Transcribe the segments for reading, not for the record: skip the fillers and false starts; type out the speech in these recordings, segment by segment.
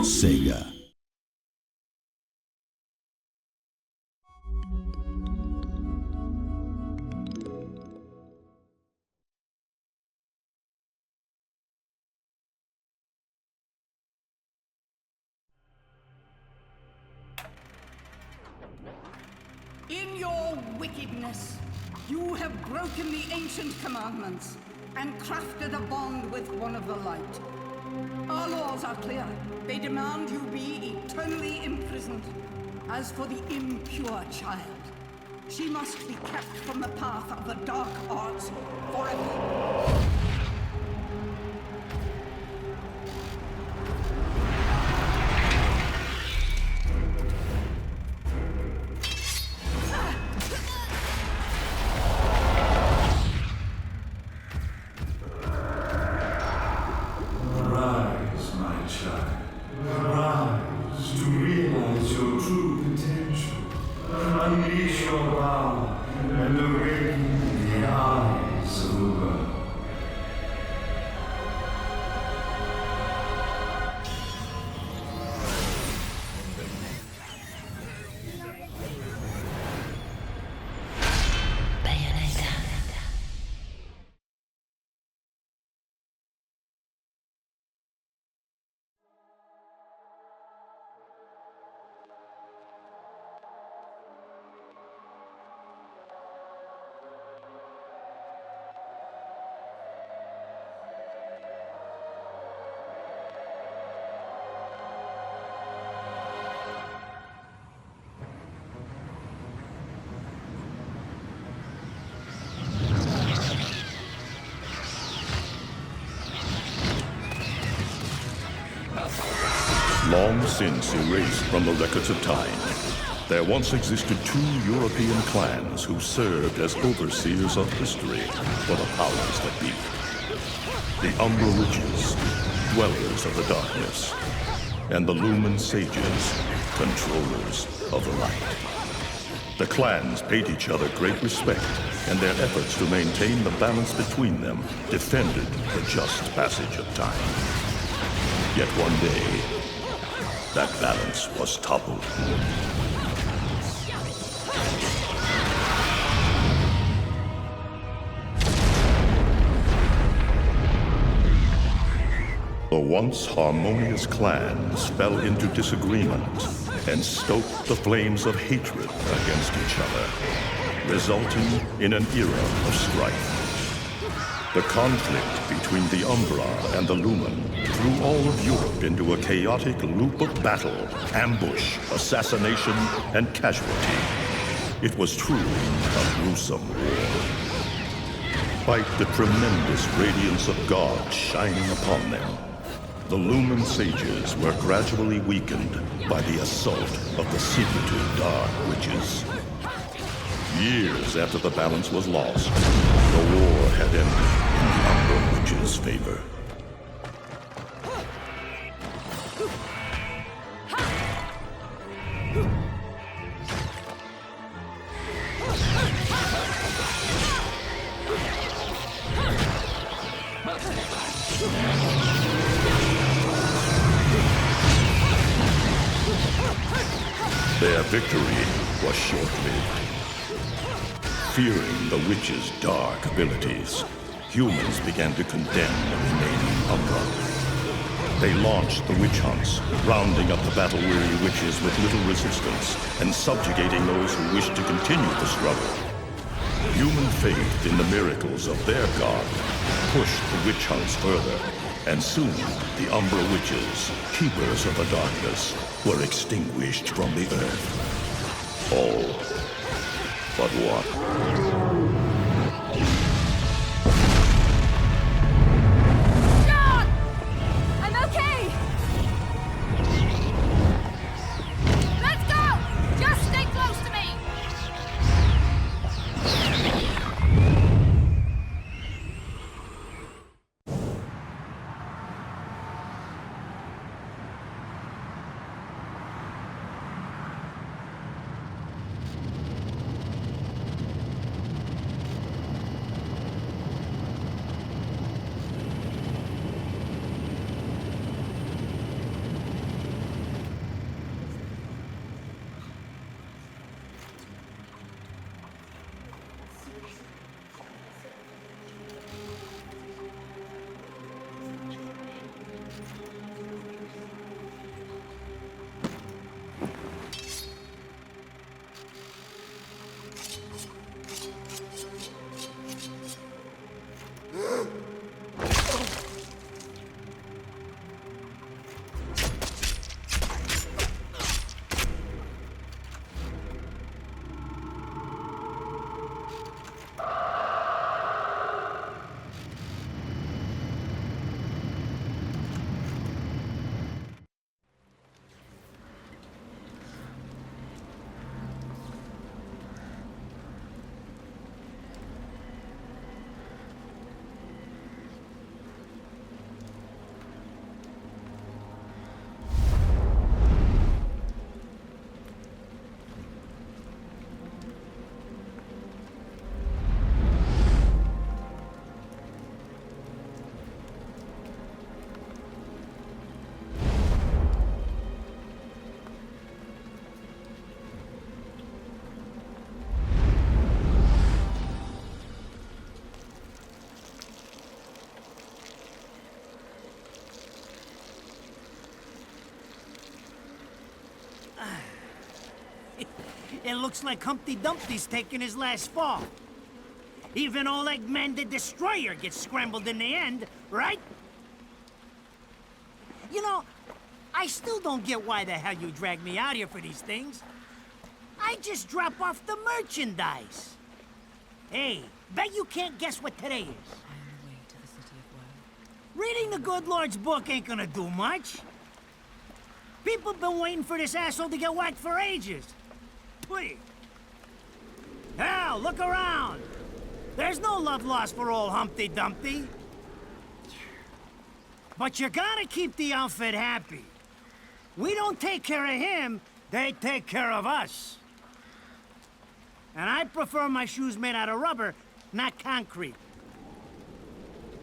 Sega. In your wickedness, you have broken the ancient commandments and crafted a bond with one of the light. Our laws are clear. They demand you be eternally imprisoned. As for the impure child, she must be kept from the path of the dark arts forever. Long since erased from the records of time, there once existed two European clans who served as overseers of history for the powers that be. The Umbra Witches, dwellers of the darkness, and the Lumen Sages, controllers of the light. The clans paid each other great respect, and their efforts to maintain the balance between them defended the just passage of time. Yet one day, that balance was toppled. The once harmonious clans fell into disagreement and stoked the flames of hatred against each other, resulting in an era of strife. The conflict between the Umbra and the Lumen threw all of Europe into a chaotic loop of battle, ambush, assassination, and casualty. It was truly a gruesome war. Despite the tremendous radiance of God shining upon them, the Lumen Sages were gradually weakened by the assault of the secretive Dark Witches. Years after the balance was lost, the war had ended in the Umbra Witches' favor. Their victory was short-lived. Fearing the witches' dark abilities, humans began to condemn the remaining Umbra. They launched the witch hunts, rounding up the battle-weary witches with little resistance and subjugating those who wished to continue the struggle. Human faith in the miracles of their god pushed the witch hunts further, and soon the Umbra witches, keepers of the darkness, were extinguished from the earth. All but one. John! I'm okay! Let's go! Just stay close to me! It looks like Humpty Dumpty's taking his last fall. Even old Eggman the Destroyer gets scrambled in the end, right? You know, I still don't get why the hell you dragged me out here for these things. I just drop off the merchandise. Hey, bet you can't guess what today is. I am the way to the city of woe. Reading the good Lord's book ain't gonna do much. People been waiting for this asshole to get whacked for ages. Please. Hell, look around. There's no love lost for old Humpty Dumpty. But you gotta keep the outfit happy. We don't take care of him, they take care of us. And I prefer my shoes made out of rubber, not concrete.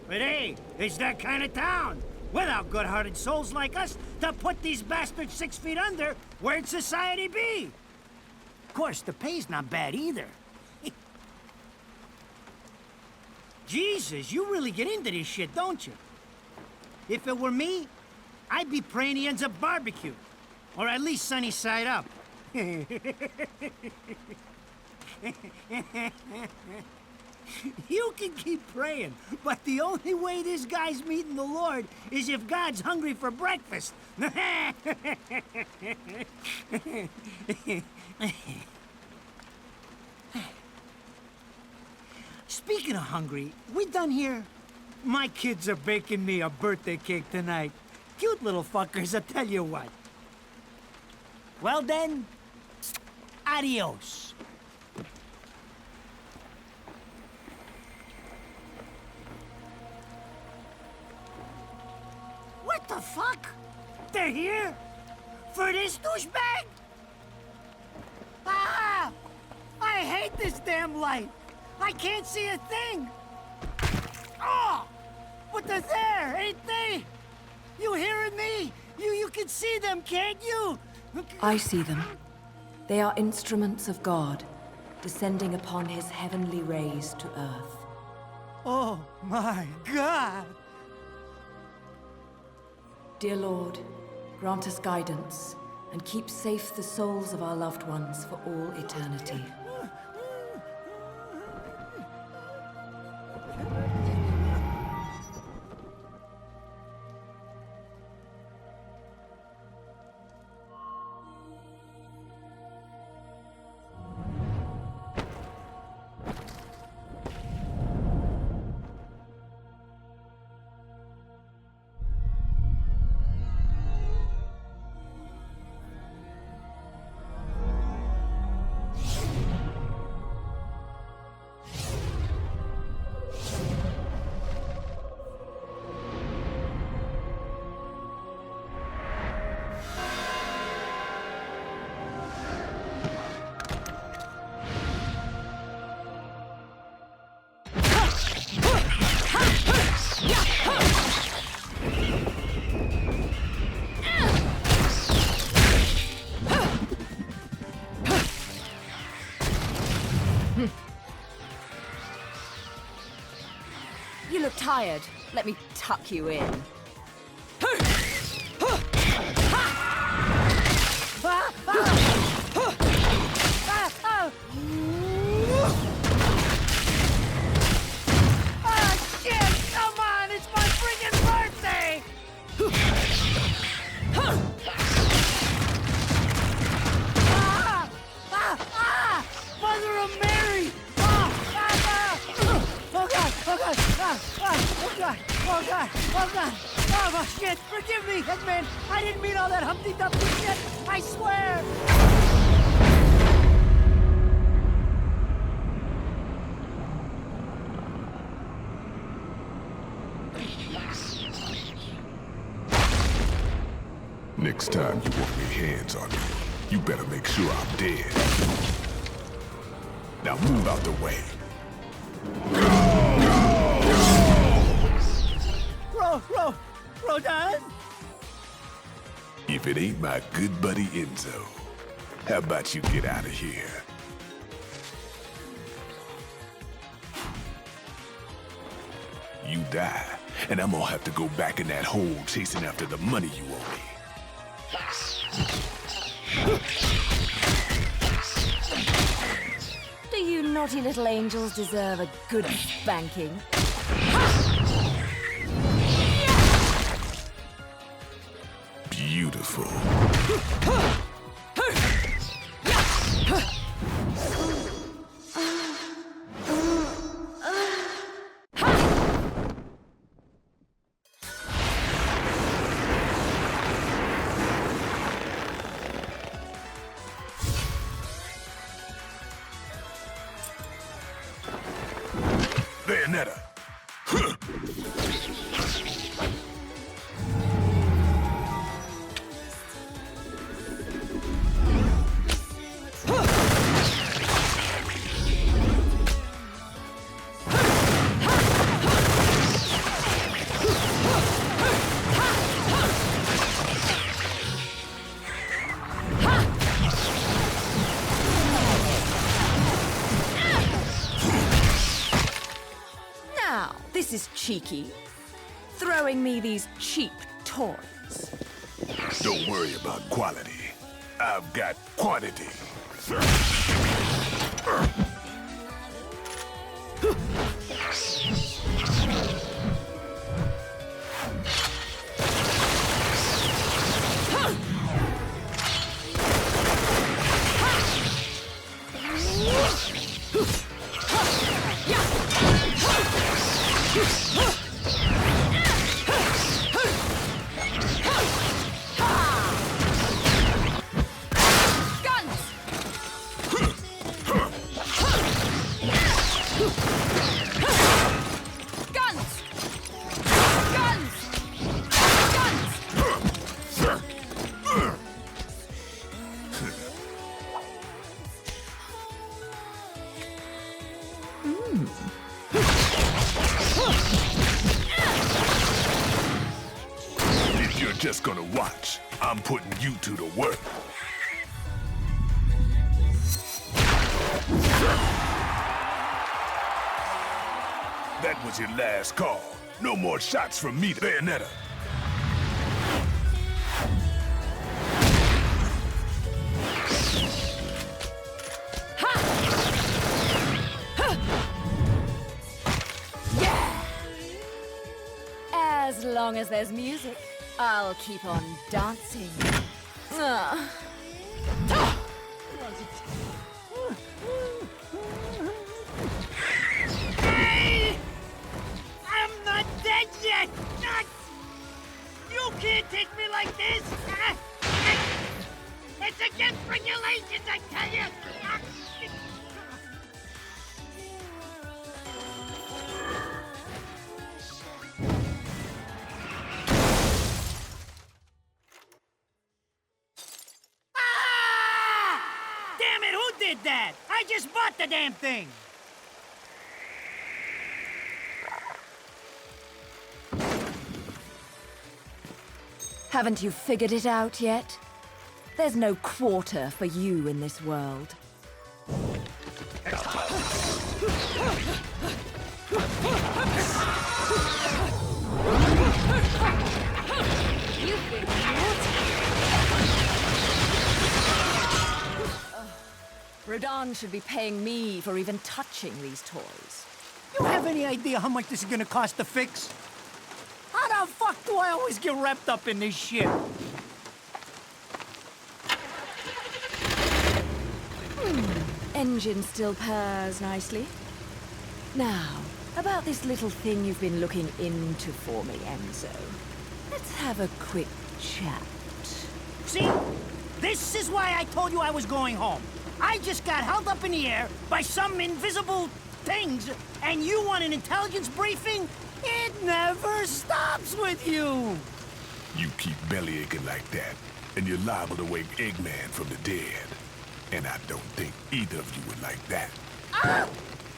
But hey, it's that kind of town. Without good-hearted souls like us to put these bastards 6 feet under, where'd society be? Of course, the pay's not bad either. Jesus, you really get into this shit, don't you? If it were me, I'd be praying he ends up barbecue. Or at least sunny side up. You can keep praying, but the only way this guy's meeting the Lord is if God's hungry for breakfast. Speaking of hungry, we done here? My kids are baking me a birthday cake tonight. Cute little fuckers, I tell you what. Well then, adios. What the fuck? They're here? For this douchebag? Ah! I hate this damn light. I can't see a thing. Oh! But they're there, ain't they? You hearing me? You can see them, can't you? I see them. They are instruments of God, descending upon his heavenly rays to earth. Oh my God! Dear Lord, grant us guidance and keep safe the souls of our loved ones for all eternity. You look tired. Let me tuck you in. Shit! Come on! It's my friggin' birthday! Mother of Mary! Oh God! Oh God! Oh God! Oh God! Oh God! Oh shit! Forgive me, Headman! I didn't mean all that Humpty Dumpty shit! I swear! Next time you want your hands on me, you better make sure I'm dead. Now move out the way. Rodan? If it ain't my good buddy Enzo, how about you get out of here? You die, and I'm gonna have to go back in that hole chasing after the money you owe me. naughty little angels deserve a good spanking. Beautiful. Bayonetta. This is cheeky. Throwing me these cheap toys. Don't worry about quality. I've got quantity. If you're just gonna watch, I'm putting you to the work. That was your last call. No more shots from me, Bayonetta. As long as there's music, I'll keep on dancing. Hey! I'm not dead yet! You can't take me like this! It's against regulations, I tell you! Damn it, who did that? I just bought the damn thing! Haven't you figured it out yet? There's no quarter for you in this world. Rodan should be paying me for even touching these toys. You have any idea how much this is gonna cost to fix? How the fuck do I always get wrapped up in this shit? Engine still purrs nicely. Now, about this little thing you've been looking into for me, Enzo. Let's have a quick chat. See? This is why I told you I was going home. I just got held up in the air by some invisible things, and you want an intelligence briefing? It never stops with you! You keep belly aching like that, and you're liable to wake Eggman from the dead. And I don't think either of you would like that.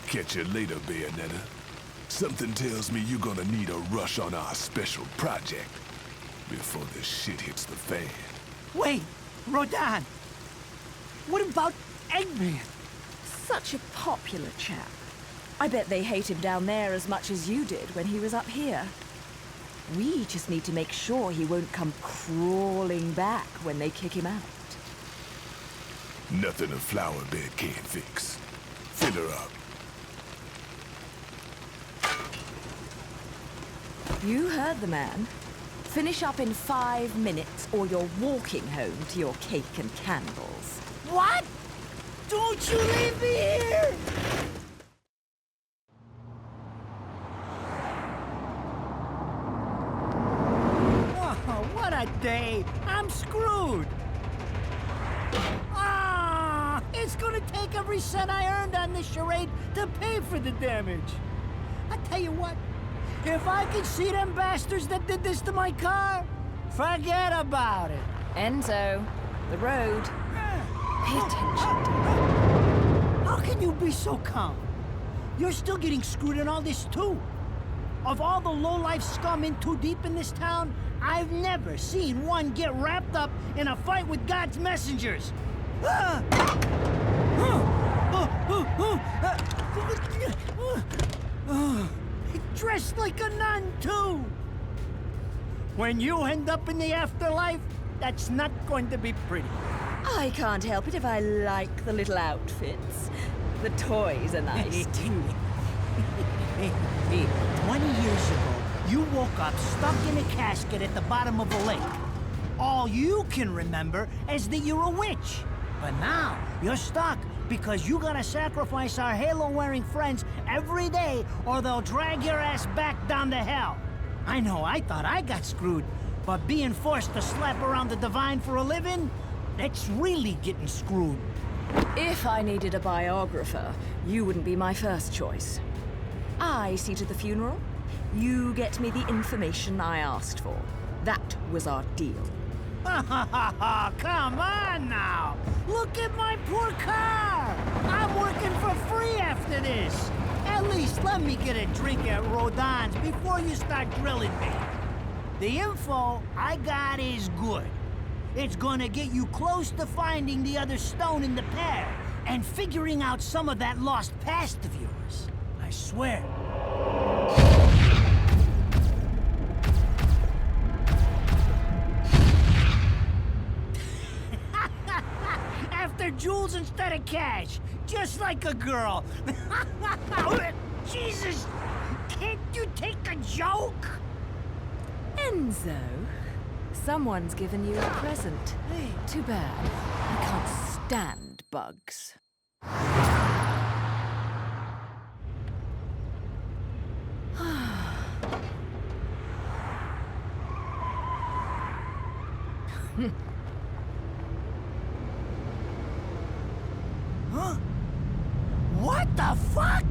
Catch you later, Bayonetta. Something tells me you're gonna need a rush on our special project before this shit hits the fan. Wait, Rodan. What about Eggman? Such a popular chap. I bet they hate him down there as much as you did when he was up here. We just need to make sure he won't come crawling back when they kick him out. Nothing a flower bed can't fix. Fill her up. You heard the man. Finish up in 5 minutes, or you're walking home to your cake and candles. What? Don't you leave me here! Oh, what a day! I'm screwed! Ah! It's gonna take every cent I earned on this charade to pay for the damage. I tell you what, if I could see them bastards that did this to my car, forget about it. Enzo, the road. Pay attention. How can you be so calm? You're still getting screwed in all this too. Of all the low-life scum in too deep in this town, I've never seen one get wrapped up in a fight with God's messengers. Dressed like a nun too. When you end up in the afterlife, that's not going to be pretty. I can't help it if I like the little outfits. The toys are nice too. Hey, 20 years ago, you woke up stuck in a casket at the bottom of a lake. All you can remember is that you're a witch. But now, you're stuck because you gotta sacrifice our halo-wearing friends every day or they'll drag your ass back down to hell. I know, I thought I got screwed, but being forced to slap around the divine for a living, that's really getting screwed. If I needed a biographer, you wouldn't be my first choice. I see to the funeral. You get me the information I asked for. That was our deal. Come on now! Look at my poor car! I'm working for free after this! At least let me get a drink at Rodon's before you start grilling me. The info I got is good. It's gonna get you close to finding the other stone in the pair and figuring out some of that lost past of yours. I swear. After jewels instead of cash, just like a girl. Jesus, can't you take a joke? Enzo, someone's given you a present. Too bad. I can't stand bugs. Huh? What the fuck?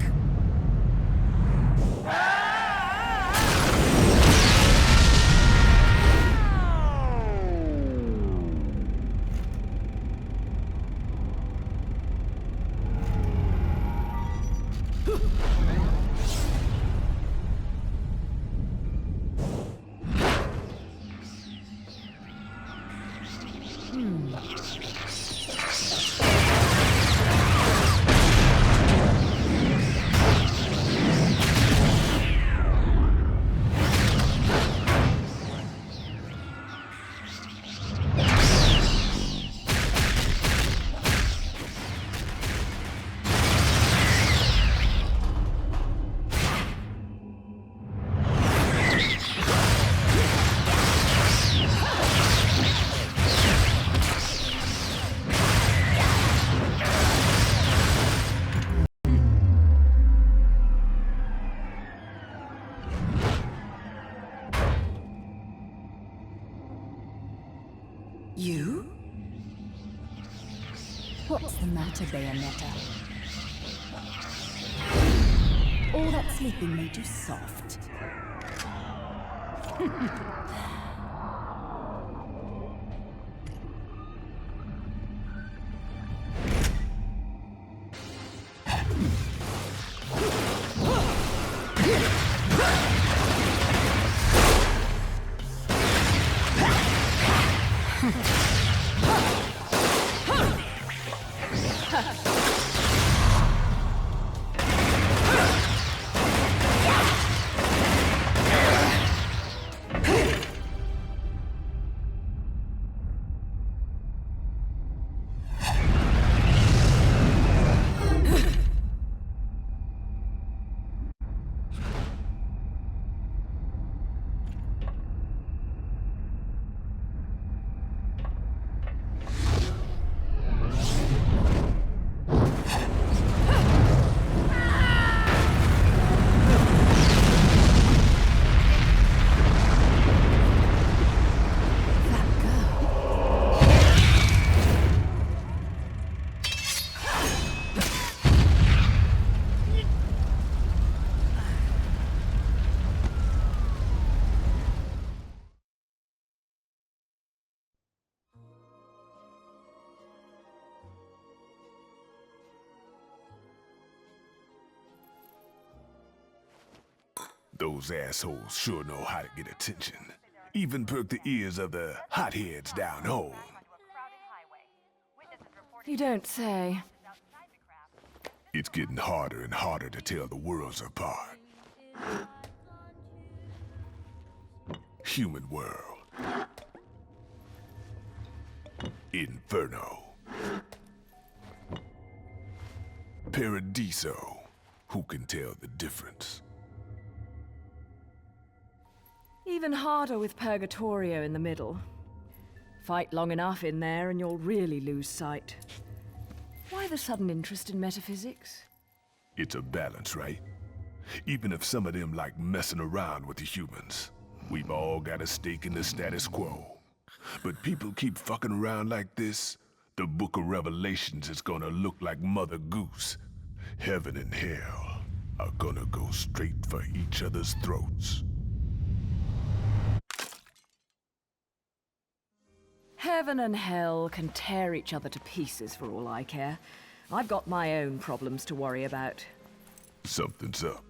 You? What's the matter, Bayonetta? All that sleeping made you soft. Those assholes sure know how to get attention. Even perk the ears of the hotheads down home. You don't say. It's getting harder and harder to tell the worlds apart. Human world. Inferno. Paradiso. Who can tell the difference? Even harder with Purgatorio in the middle. Fight long enough in there and you'll really lose sight. Why the sudden interest in metaphysics? It's a balance, right? Even if some of them like messing around with the humans, we've all got a stake in the status quo. But people keep fucking around like this, the Book of Revelations is gonna look like Mother Goose. Heaven and hell are gonna go straight for each other's throats. Heaven and hell can tear each other to pieces for all I care. I've got my own problems to worry about. Something's up.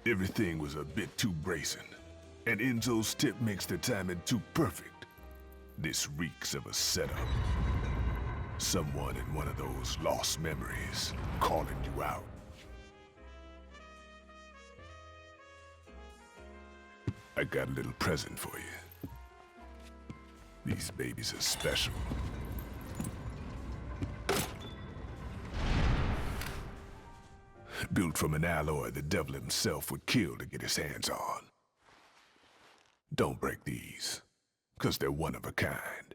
Everything was a bit too brazen, and Enzo's tip makes the timing too perfect. This reeks of a setup. Someone in one of those lost memories calling you out. I got a little present for you. These babies are special. Built from an alloy the devil himself would kill to get his hands on. Don't break these, 'cause they're one of a kind.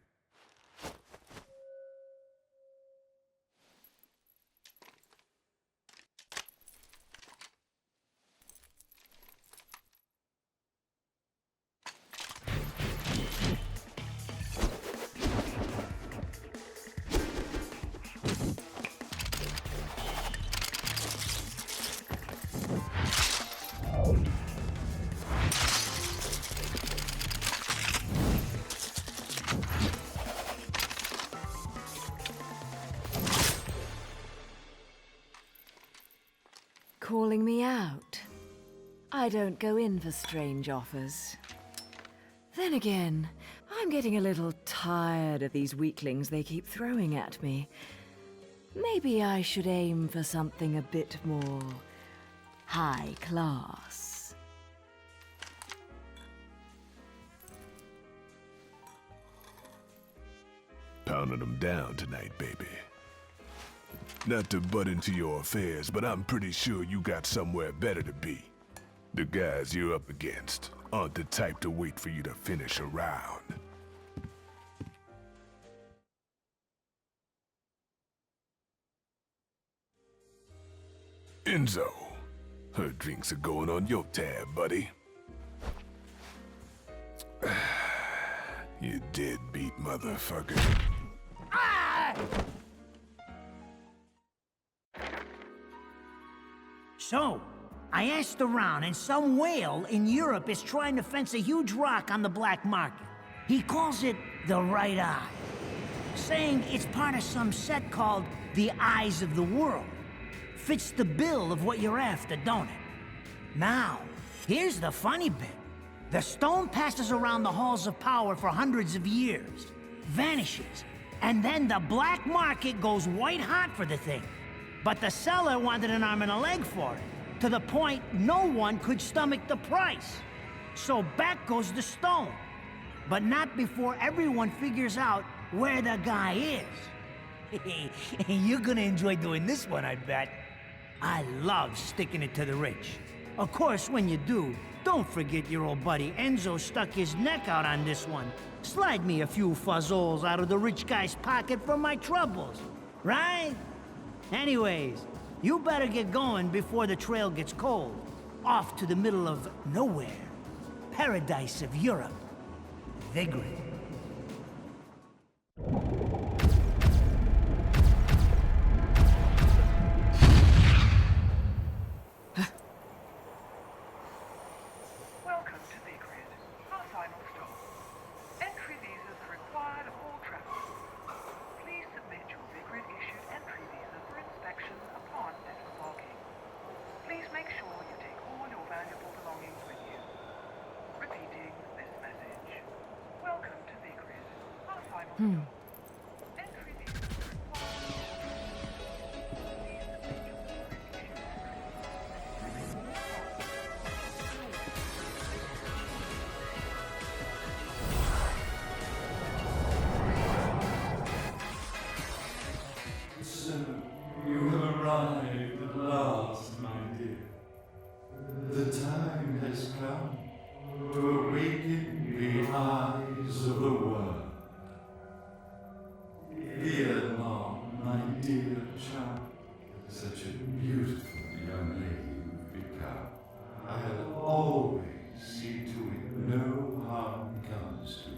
Calling me out? I don't go in for strange offers. Then again, I'm getting a little tired of these weaklings they keep throwing at me. Maybe I should aim for something a bit more high class. Pounding them down tonight, baby. Not to butt into your affairs, but I'm pretty sure you got somewhere better to be. The guys you're up against aren't the type to wait for you to finish a round. Enzo, her drinks are going on your tab, buddy. You deadbeat motherfucker. So, I asked around, and some whale in Europe is trying to fence a huge rock on the black market. He calls it the right eye, saying it's part of some set called the Eyes of the World. Fits the bill of what you're after, don't it? Now, here's the funny bit. The stone passes around the halls of power for hundreds of years, vanishes, and then the black market goes white hot for the thing. But the seller wanted an arm and a leg for it, to the point no one could stomach the price. So back goes the stone. But not before everyone figures out where the guy is. You're gonna enjoy doing this one, I bet. I love sticking it to the rich. Of course, when you do, don't forget your old buddy Enzo stuck his neck out on this one. Slide me a few fuzzoles out of the rich guy's pocket for my troubles, right? Anyways, you better get going before the trail gets cold. Off to the middle of nowhere. Paradise of Europe. Vigrid. Welcome to Vigrid, our final stop. Entry visas are required of all travelers. Please submit your Vigrid-issued entry visa for inspection upon disembarking. Please make sure you take all your valuable belongings with Entry visas So, you have arrived at last, my dear. The time has come to awaken the eyes of the world. Ere long, my dear child, such a beautiful young lady you've become. I'll always see to it no harm comes to you.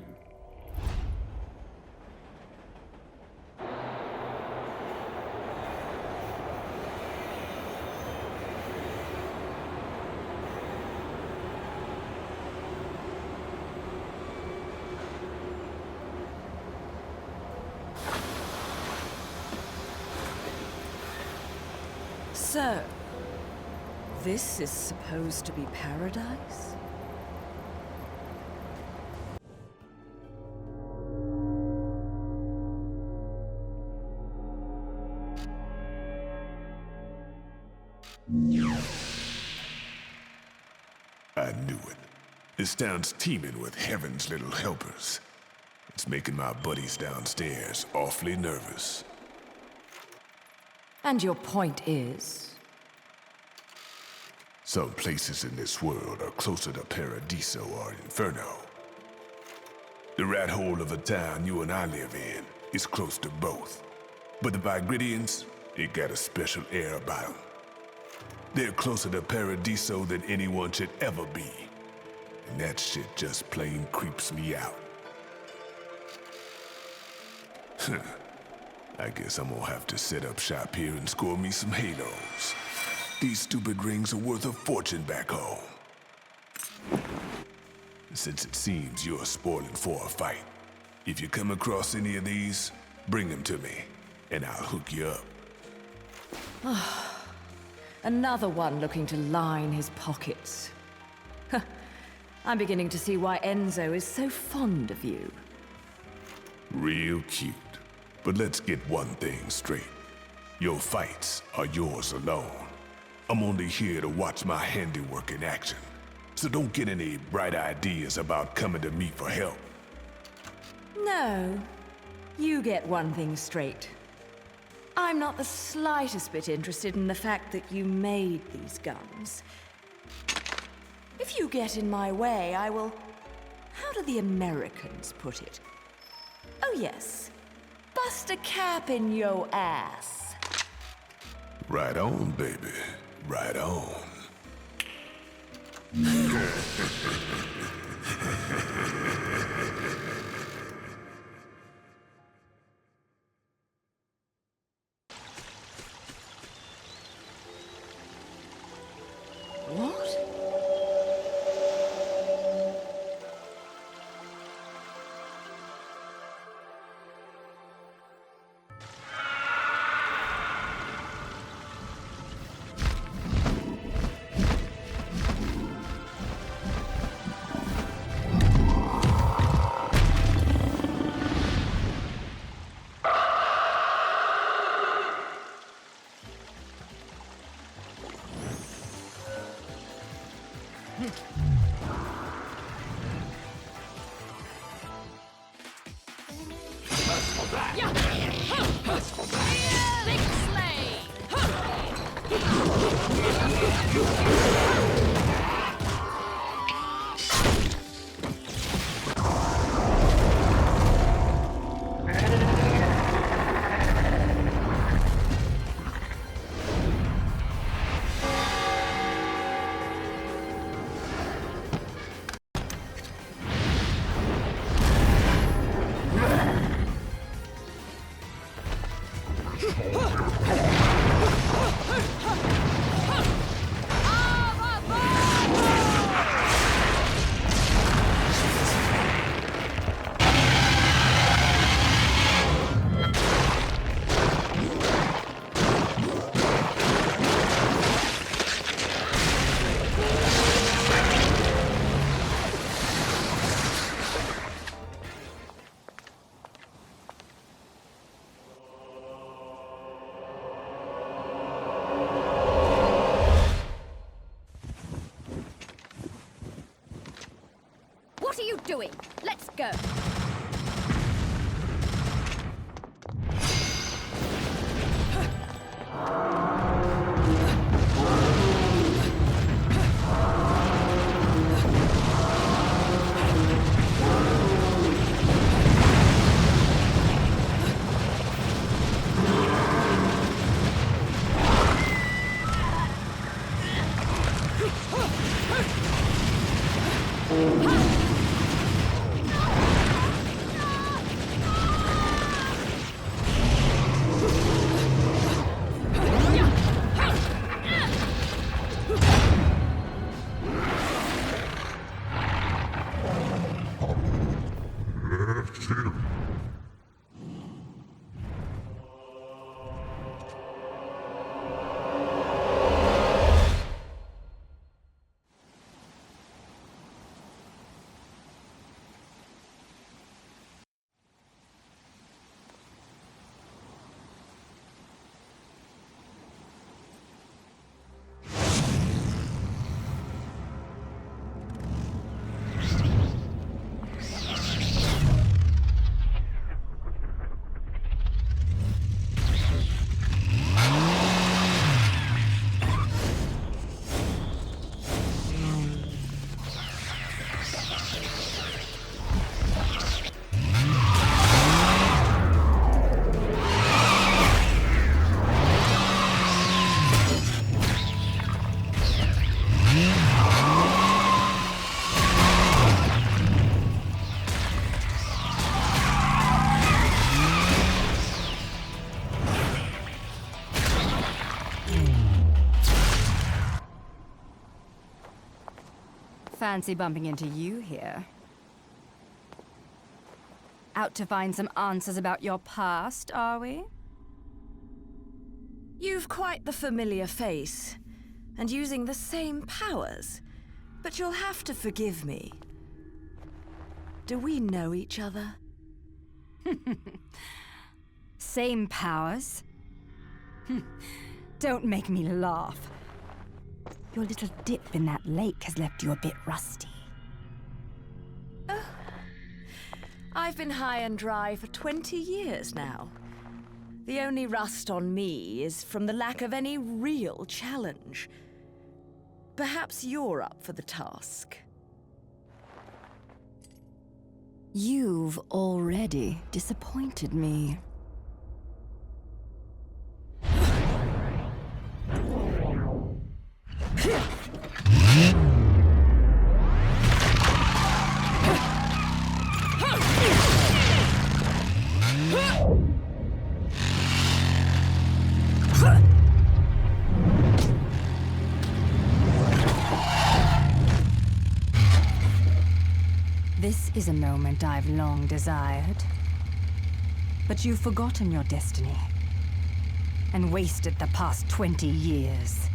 So, this is supposed to be paradise? I knew it. This town's teeming with heaven's little helpers. It's making my buddies downstairs awfully nervous. And your point is? Some places in this world are closer to Paradiso or Inferno. The rat hole of a town you and I live in is close to both. But the Vigridians, they got a special air about them. They're closer to Paradiso than anyone should ever be. And that shit just plain creeps me out. I guess I'm gonna have to set up shop here and score me some halos. These stupid rings are worth a fortune back home. Since it seems you're spoiling for a fight, if you come across any of these, bring them to me, and I'll hook you up. Another one looking to line his pockets. I'm beginning to see why Enzo is so fond of you. Real cute. But let's get one thing straight. Your fights are yours alone. I'm only here to watch my handiwork in action. So don't get any bright ideas about coming to me for help. No. You get one thing straight. I'm not the slightest bit interested in the fact that you made these guns. If you get in my way, I will... How do the Americans put it? Oh yes. Bust a cap in your ass. Right on, baby. Right on. What? Big sleigh! go. Fancy bumping into you here. Out to find some answers about your past, are we? You've quite the familiar face, and using the same powers. But you'll have to forgive me. Do we know each other? Same powers? Don't make me laugh. Your little dip in that lake has left you a bit rusty. I've been high and dry for 20 years now. The only rust on me is from the lack of any real challenge. Perhaps you're up for the task. You've already disappointed me. This is a moment I've long desired. But you've forgotten your destiny and wasted the past 20 years.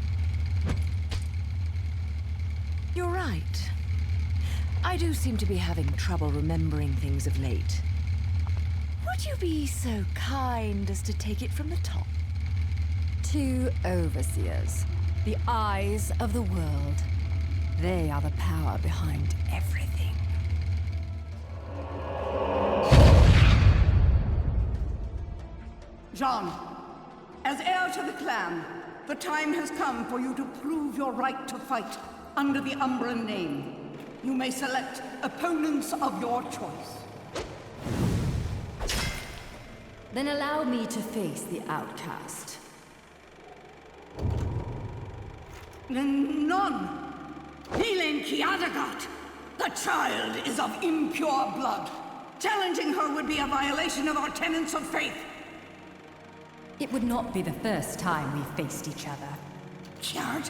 You're right. I do seem to be having trouble remembering things of late. Would you be so kind as to take it from the top? 2 overseers, the eyes of the world. They are the power behind everything. Jean, as heir to the clan, the time has come for you to prove your right to fight under the Umbran name. You may select opponents of your choice. Then allow me to face the outcast. None. Helen Kiadagat. The child is of impure blood. Challenging her would be a violation of our tenets of faith. It would not be the first time we faced each other. Kiard?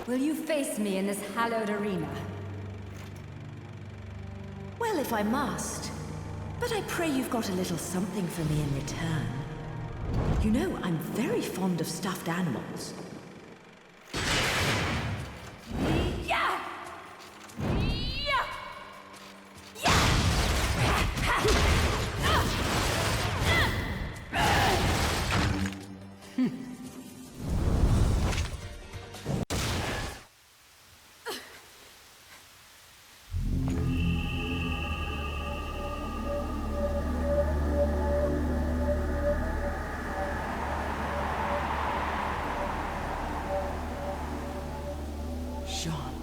Will you face me in this hallowed arena? Well, if I must. But I pray you've got a little something for me in return. You know, I'm very fond of stuffed animals. Yeah! Yeah! Jean.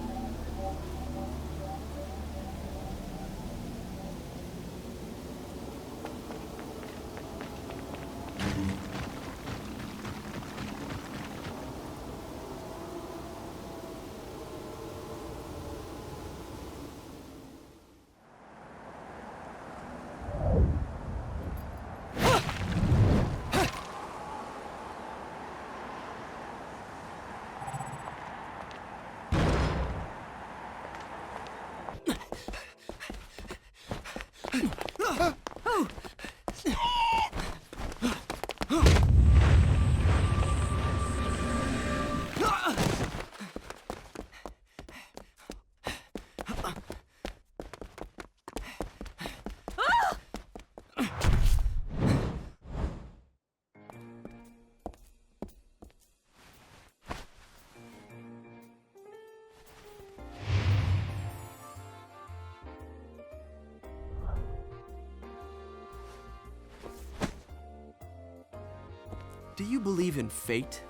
Do you believe in fate?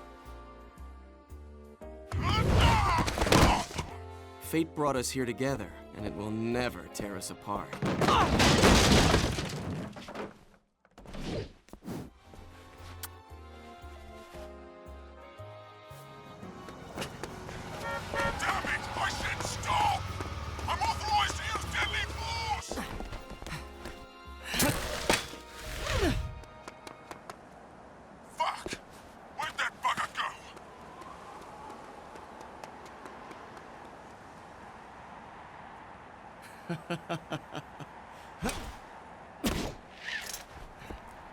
Fate brought us here together, and it will never tear us apart.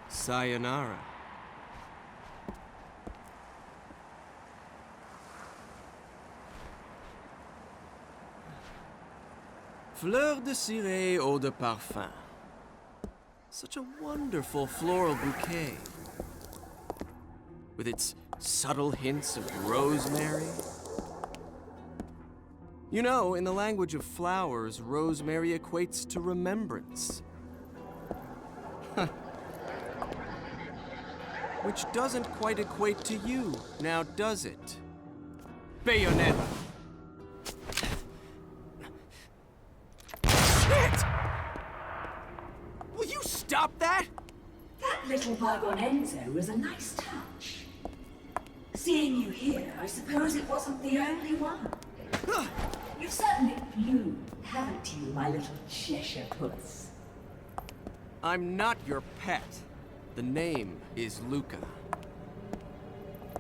Sayonara. Fleur de ciré, eau de parfum. Such a wonderful floral bouquet. With its subtle hints of rosemary. You know, in the language of flowers, rosemary equates to remembrance. Which doesn't quite equate to you, now does it? Bayonetta! Shit! Will you stop that? That little Vagonenzo was a nice touch. Seeing you here, I suppose it wasn't the only one. You certainly flew, haven't you, my little Cheshire puss? I'm not your pet. The name is Luca.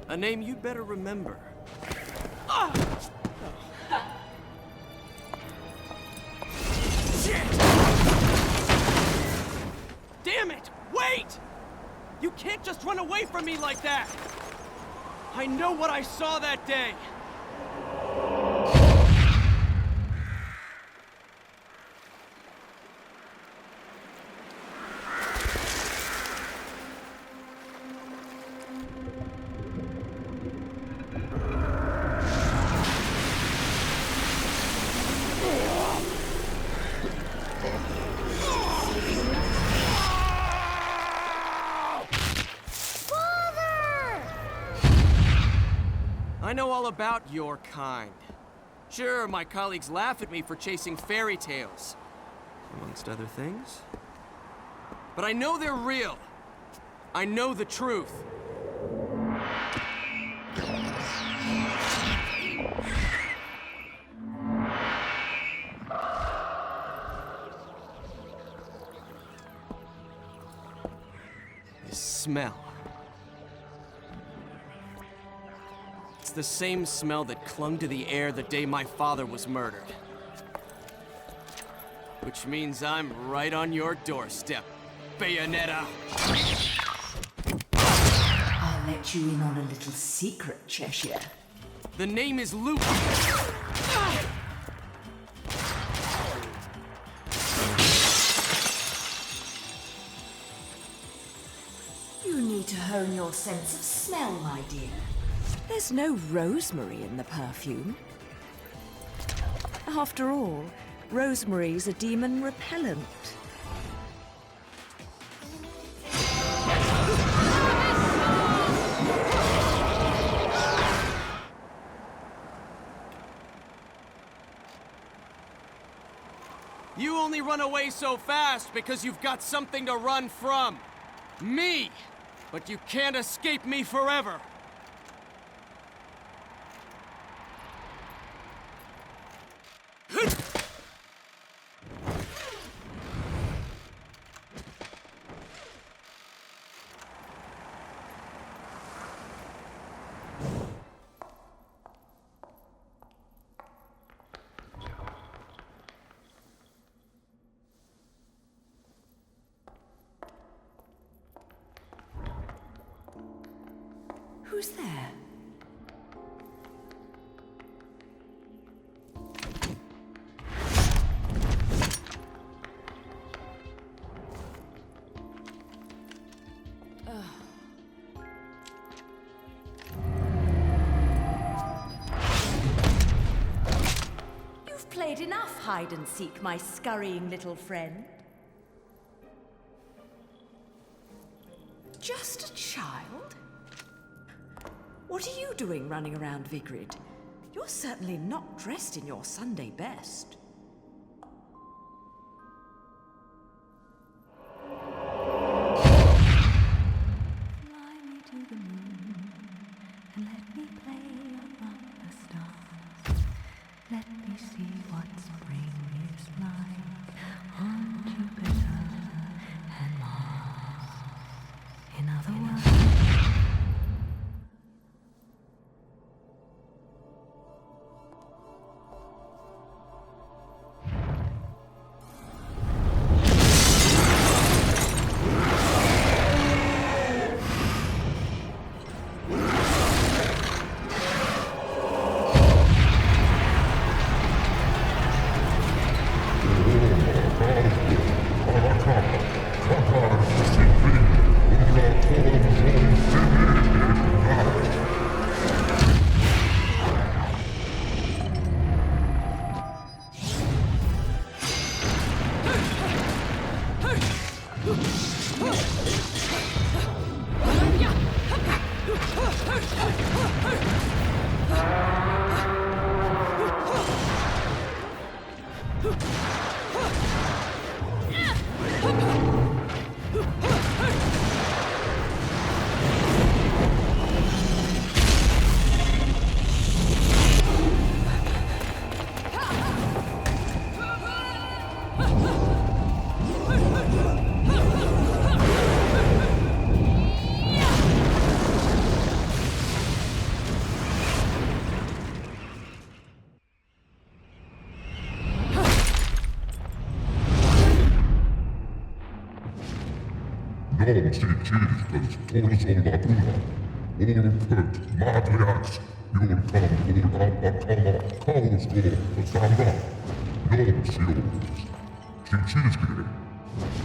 A name you'd better remember. Shit! Damn it! Wait! You can't just run away from me like that! I know what I saw that day! I know all about your kind. Sure, my colleagues laugh at me for chasing fairy tales, amongst other things. But I know they're real. I know the truth. This smell. It's the same smell that clung to the air the day my father was murdered. Which means I'm right on your doorstep, Bayonetta. I'll let you in on a little secret, Cheshire. The name is Luke. You need to hone your sense of smell, my dear. There's no rosemary in the perfume. After all, rosemary's a demon repellent. only run away so fast because you've got something to run from. Me! But you can't escape me forever. Who's there? You've played enough hide and seek, my scurrying little friend. Just a child? What are you doing running around Vigrid? You're certainly not dressed in your Sunday best. Fly me to the moon and let me play among the stars. Let me see what spring is like on Jupiter and Mars. In other words, Non si circus, todas soldatura, orpet, matriax, julkam, urabakama, kausko, samba, non sios, circiscere,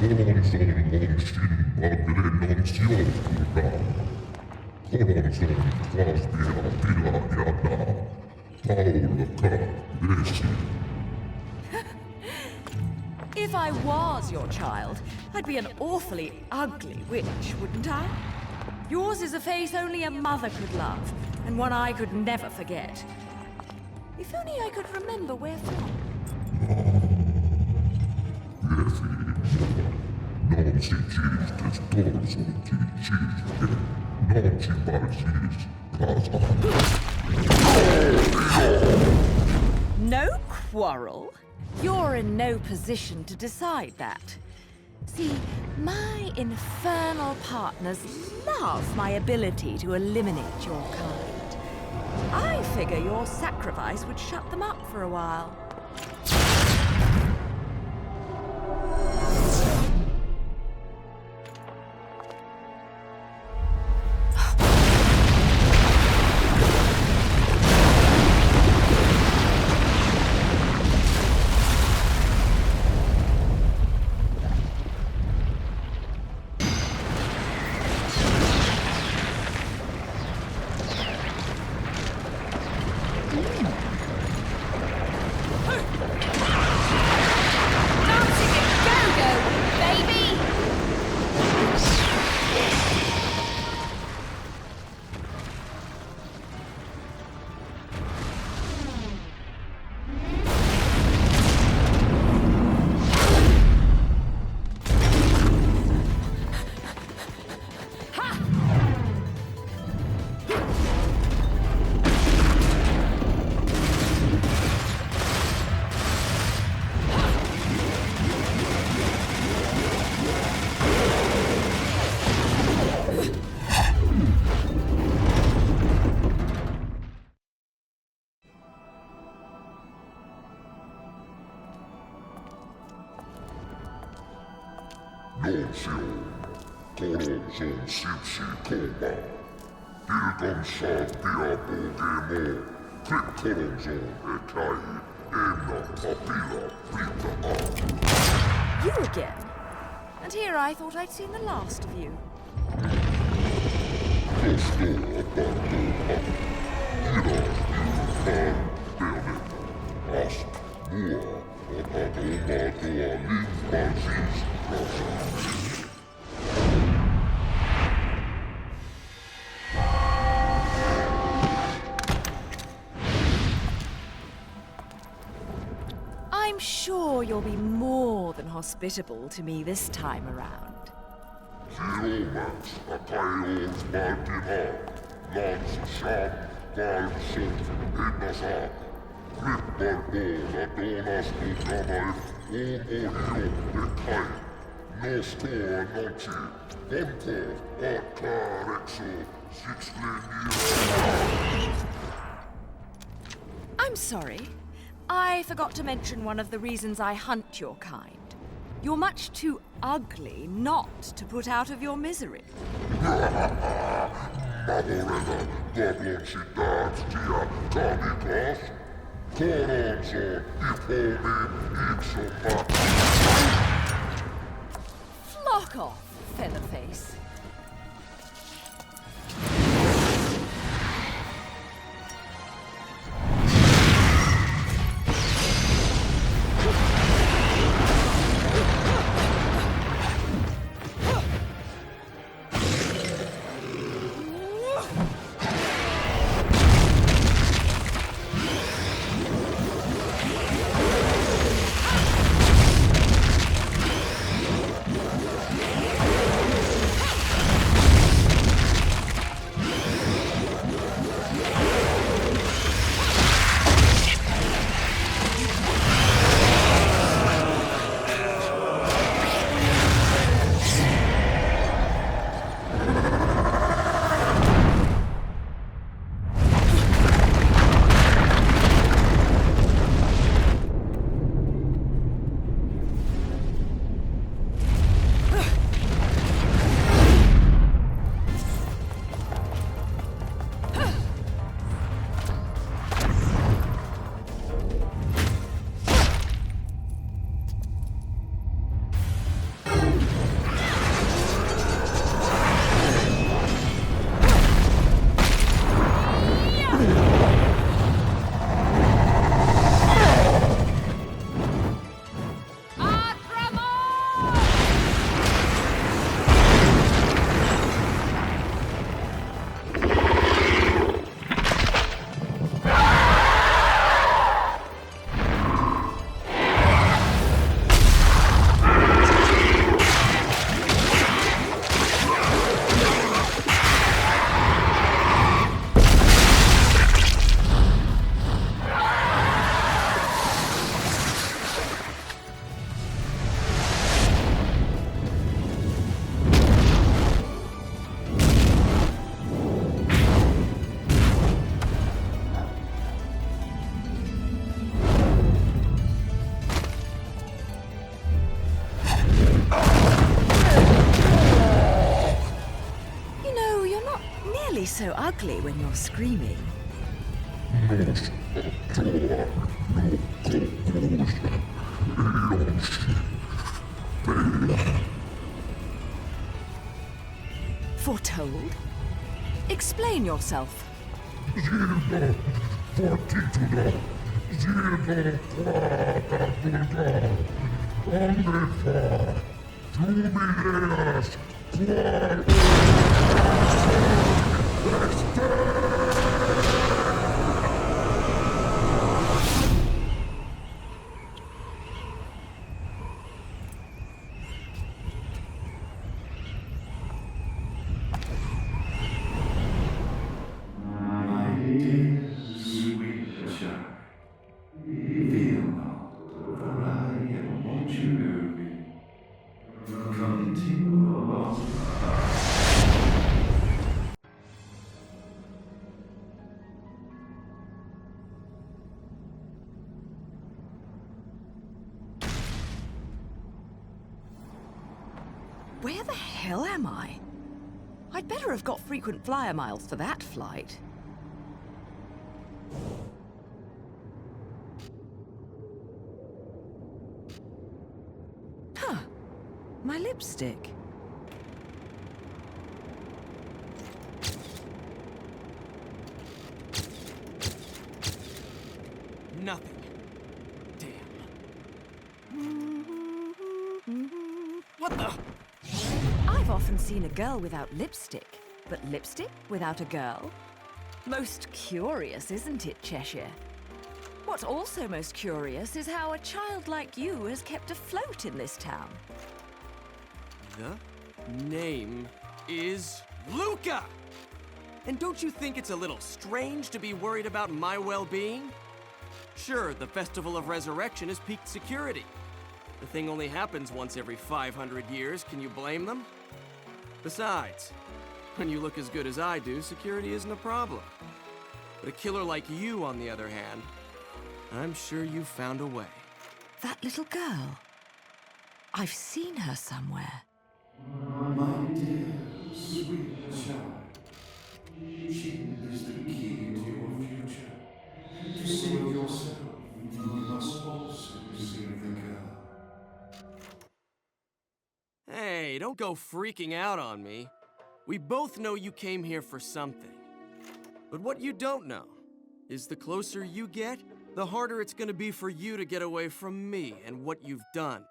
colon son shin bagre non sios urkam, colon son quasbia pila iada, paula ka, desi. If I was your child, I'd be an awfully ugly witch, wouldn't I? Yours is a face only a mother could love, and one I could never forget. If only I could remember where from. Non si cistes, todos si cistes, non si parcis, casa. No quarrel? You're in no position to decide that. See, my infernal partners love my ability to eliminate your kind. I figure your sacrifice would shut them up for a while. You again? And here I thought I'd seen the last of you. I'm sure you'll be more than hospitable to me this time around. I'm sorry. I forgot to mention one of the reasons I hunt your kind. You're much too ugly not to put out of your misery. Flock off, Featherface. So ugly when you're screaming. Foretold? Explain yourself. Where the hell am I? I'd better have got frequent flyer miles for that flight. Huh. My lipstick. Nothing. Damn. What the? I've often seen a girl without lipstick, but lipstick without a girl? Most curious, isn't it, Cheshire? What's also most curious is how a child like you has kept afloat in this town. The name is Luca! And don't you think it's a little strange to be worried about my well-being? Sure, the Festival of Resurrection is peaked security. The thing only happens once every 500 years, can you blame them? Besides, when you look as good as I do, security isn't a problem. But a killer like you, on the other hand, I'm sure you found a way. That little girl. I've seen her somewhere. My dear, sweet child, she is the key to your future. To save yourself, you must also save the girl. Hey, don't go freaking out on me. We both know you came here for something. But what you don't know is the closer you get, the harder it's gonna be for you to get away from me and what you've done.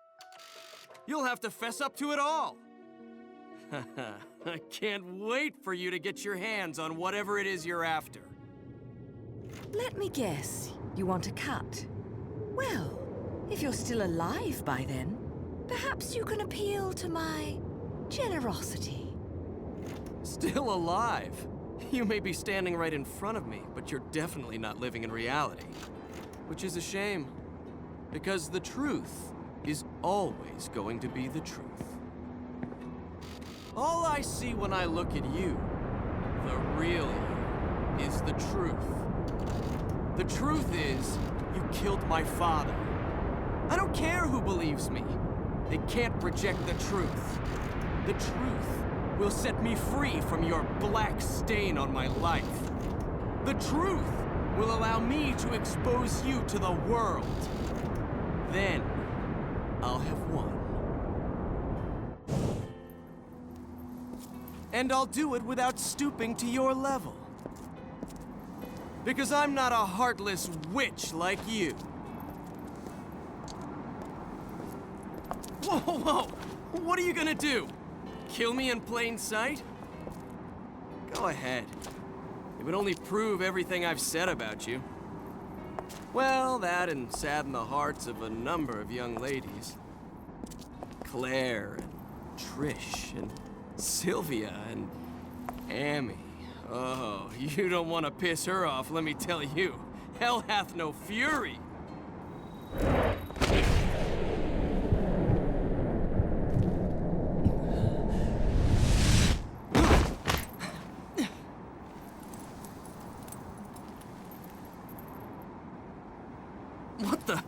You'll have to fess up to it all. I can't wait for you to get your hands on whatever it is you're after. Let me guess, you want a cut? Well, if you're still alive by then, perhaps you can appeal to my generosity. Still alive? You may be standing right in front of me, but you're definitely not living in reality. Which is a shame, because the truth is always going to be the truth. All I see when I look at you, the real you, is the truth. The truth is, you killed my father. I don't care who believes me. They can't reject the truth. The truth will set me free from your black stain on my life. The truth will allow me to expose you to the world. Then, I'll have won. And I'll do it without stooping to your level. Because I'm not a heartless witch like you. Whoa, whoa! What are you gonna do? Kill me in plain sight? Go ahead. It would only prove everything I've said about you. Well, that and sadden the hearts of a number of young ladies. Claire and Trish and Sylvia and Amy. Oh, you don't want to piss her off, let me tell you. Hell hath no fury. What the?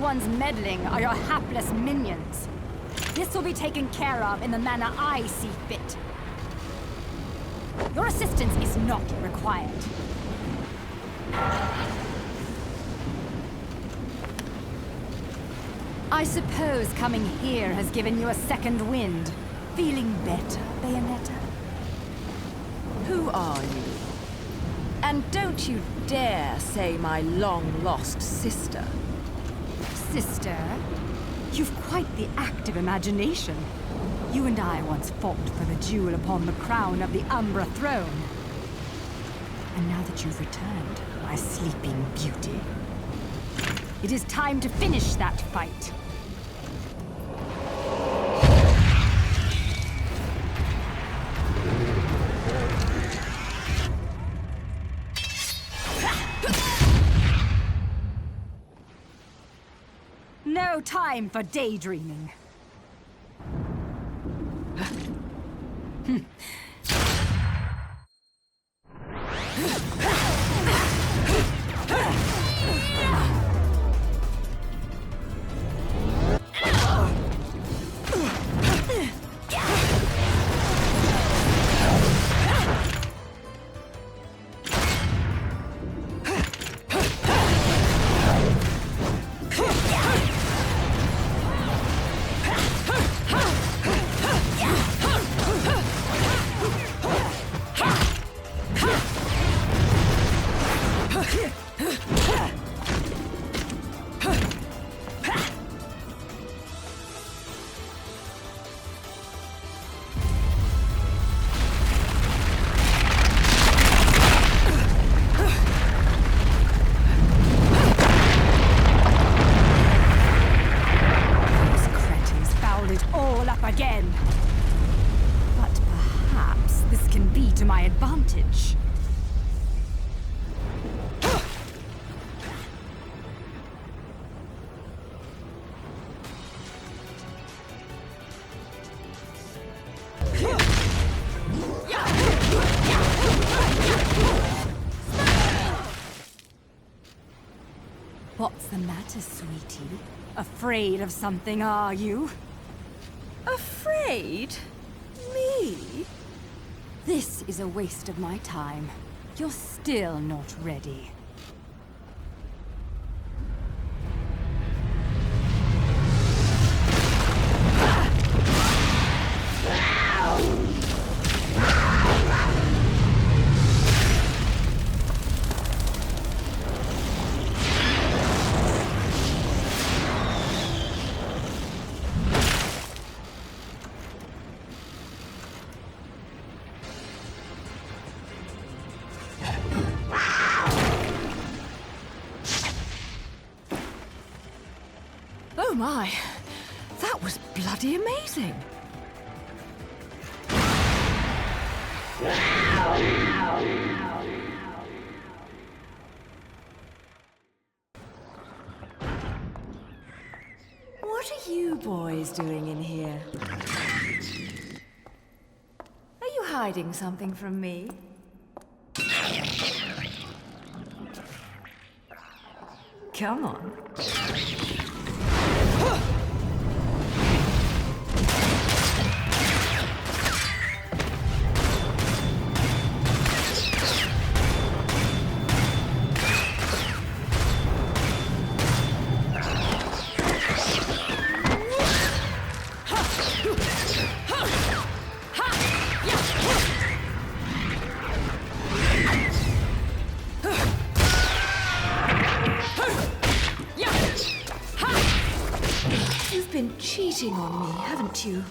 ones meddling are your hapless minions. This will be taken care of in the manner I see fit. Your assistance is not required. I suppose coming here has given you a second wind. Feeling better, Bayonetta? Who are you? And don't you dare say my long-lost sister. Sister? You've quite the active imagination. You and I once fought for the jewel upon the crown of the Umbra throne. And now that you've returned, my sleeping beauty, it is time to finish that fight. No time for daydreaming. Again. But perhaps this can be to my advantage. What's the matter, sweetie? Afraid of something, are you? Afraid? Me? This is a waste of my time. You're still not ready. Oh my, that was bloody amazing. What are you boys doing in here? Are you hiding something from me? Come on. Been cheating on me, haven't you?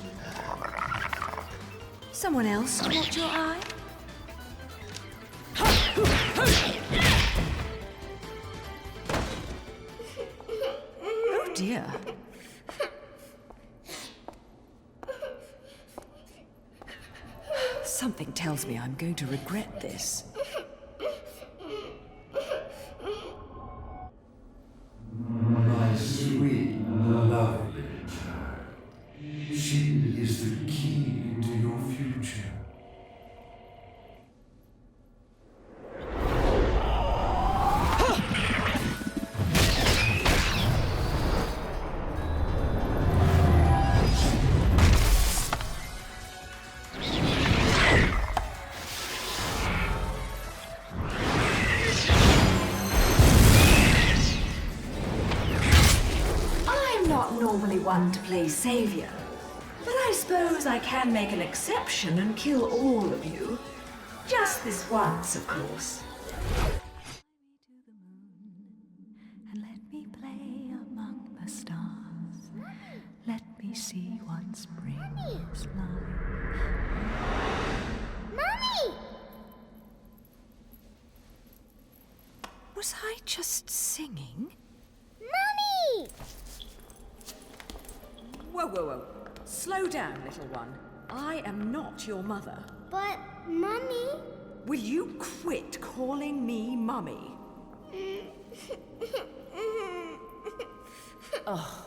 Someone else caught your eye? Oh dear. Something tells me I'm going to regret this. My sweet, lovely child. She is the key to your future. only one to play savior. But I suppose I can make an exception and kill all of you. Just this once, of course. And let me play among the stars. Let me see what spring is like. Mommy! Was I just singing? Mommy! Whoa, whoa, whoa. Slow down, little one. I am not your mother. But, Mummy... Will you quit calling me Mummy? Oh.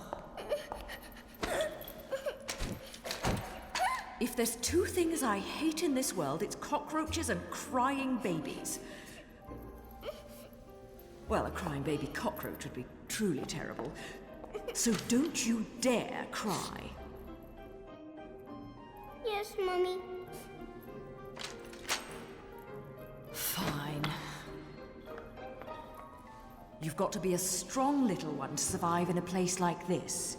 If there's two things I hate in this world, it's cockroaches and crying babies. Well, a crying baby cockroach would be truly terrible. So don't you dare cry. Yes, Mummy. Fine. You've got to be a strong little one to survive in a place like this.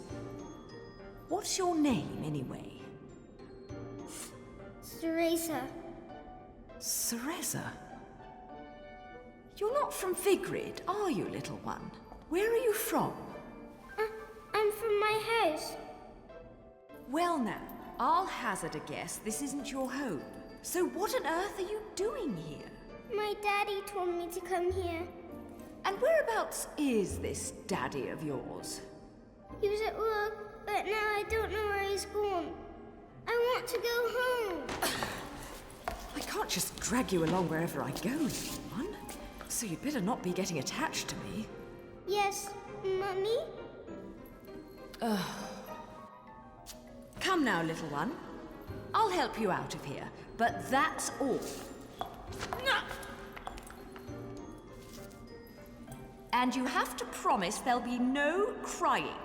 What's your name, anyway? Teresa. Cereza? You're not from Vigrid, are you, little one? Where are you from? I'm from my house. Well now, I'll hazard a guess this isn't your home. So what on earth are you doing here? My daddy told me to come here. And whereabouts is this daddy of yours? He was at work, but now I don't know where he's gone. I want to go home. I can't just drag you along wherever I go, little one. So you'd better not be getting attached to me. Yes, Mummy? Come now, little one. I'll help you out of here, but that's all. And you have to promise there'll be no crying.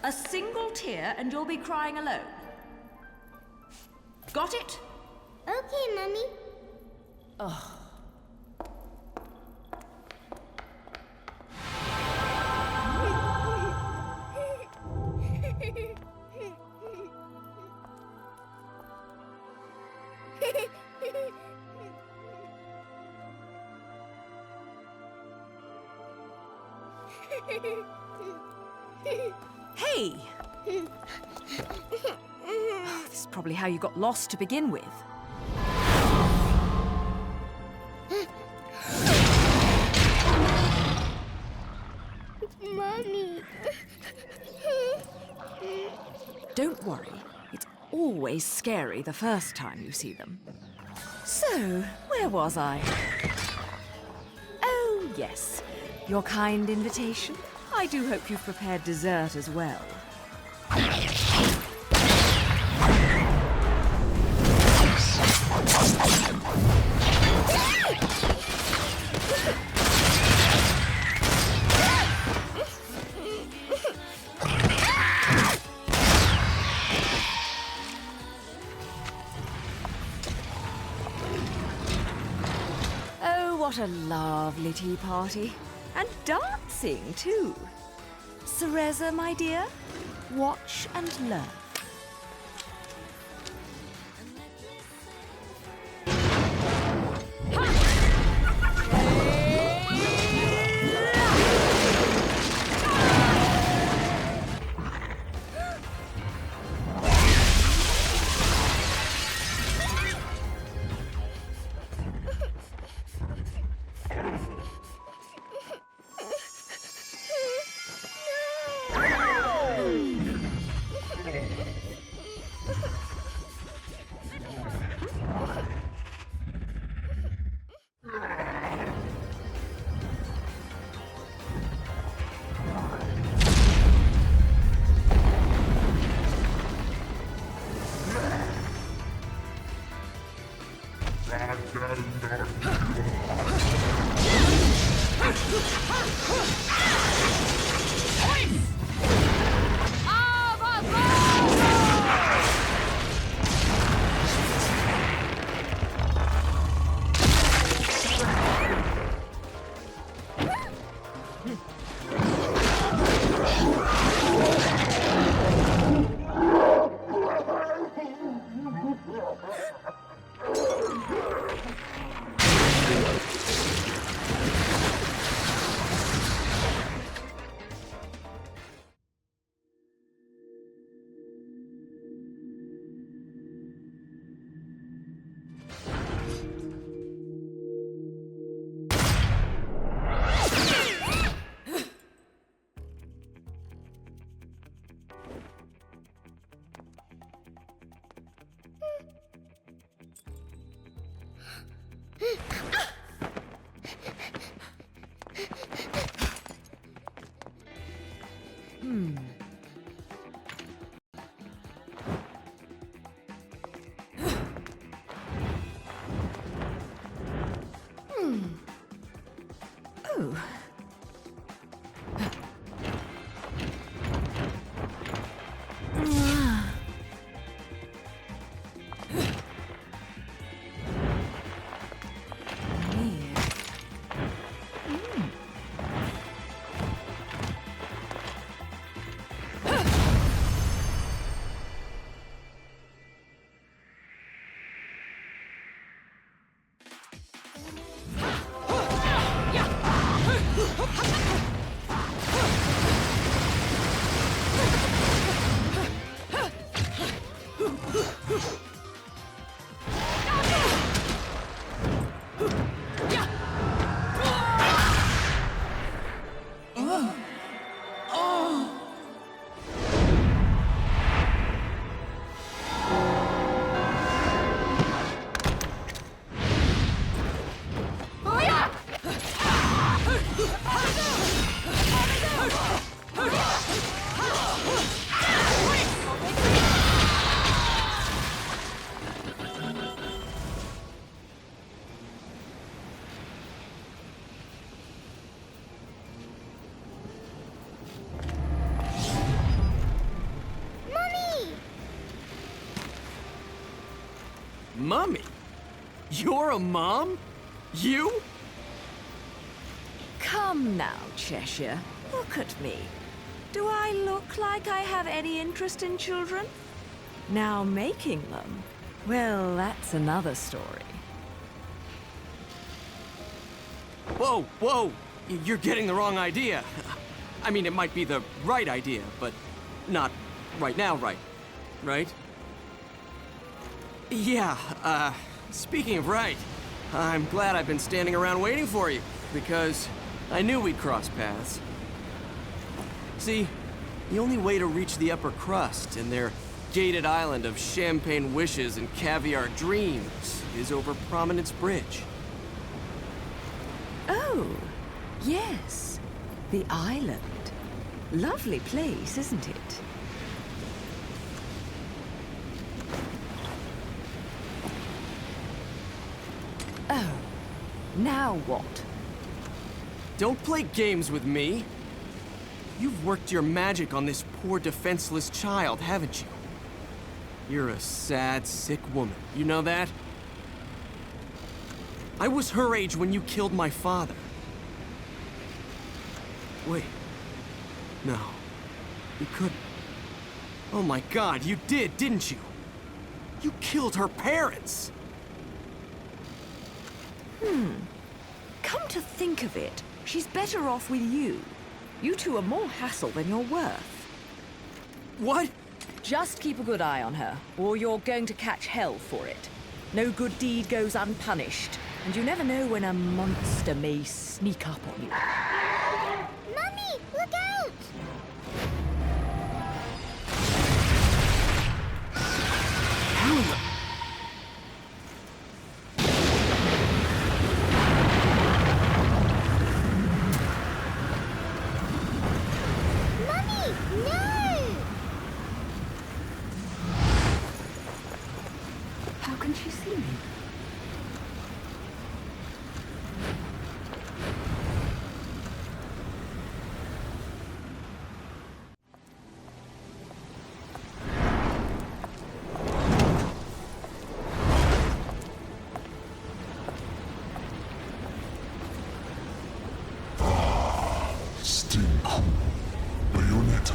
A single tear and you'll be crying alone. Got it? Okay, Mummy. Ugh. Hey! Oh, this is probably how you got lost to begin with. Mommy. Don't worry. It's always scary the first time you see them. So, where was I? Oh, yes. Your kind invitation. I do hope you've prepared dessert as well. Oh, what a lovely tea party. And dancing, too. Cereza, my dear, watch and learn. Oh. Mummy? You're a mom? You? Come now, Cheshire. Look at me. Do I look like I have any interest in children? Now making them, well, that's another story. Whoa, whoa! You're getting the wrong idea. I mean, it might be the right idea, but not right now, right? Yeah, speaking of right, I'm glad I've been standing around waiting for you, because I knew we'd cross paths. See, the only way to reach the upper crust and their gated island of champagne wishes and caviar dreams is over Prominence Bridge. Oh, yes. The island. Lovely place, isn't it? Oh, now what? Don't play games with me. You've worked your magic on this poor defenseless child, haven't you? You're a sad, sick woman. You know that? I was her age when you killed my father. Wait. No. You couldn't. Oh my God, you did, didn't you? You killed her parents! Come to think of it, she's better off with you. You two are more hassle than you're worth. What? Just keep a good eye on her, or you're going to catch hell for it. No good deed goes unpunished, and you never know when a monster may sneak up on you. Mummy, look out! Mummy, no! How can she see me? Still cool. Bayonetta.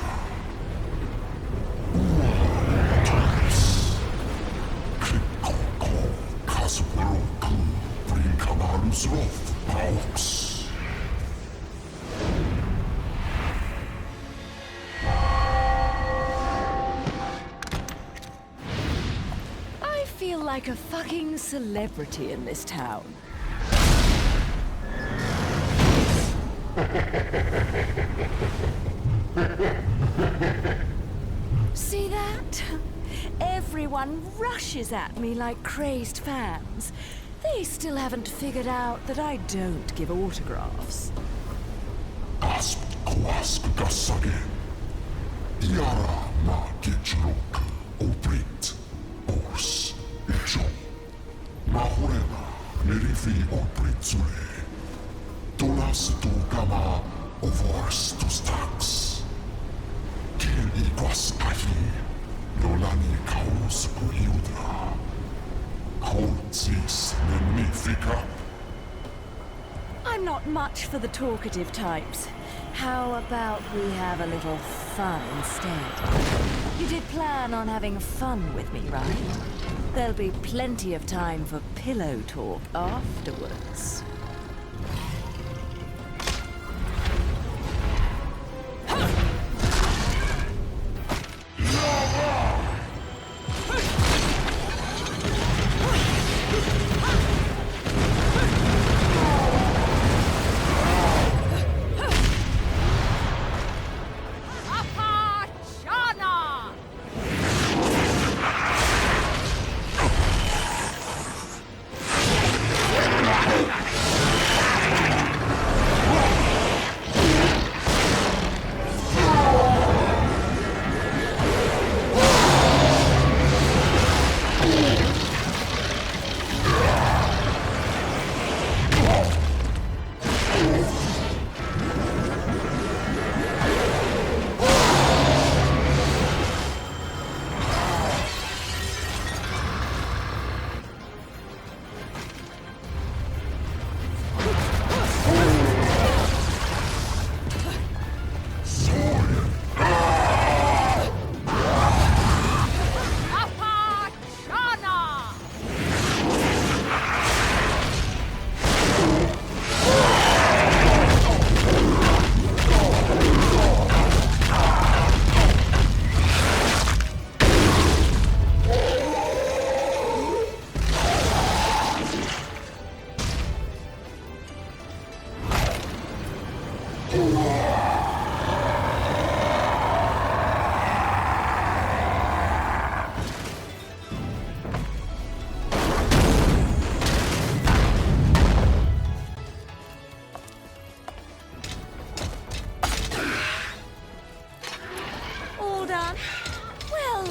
I feel like a fucking celebrity in this town. See that? Everyone rushes at me like crazed fans. They still haven't figured out that I don't give autographs. not much for the talkative types. How about we have a little fun instead? You did plan on having fun with me, right? There'll be plenty of time for pillow talk afterwards.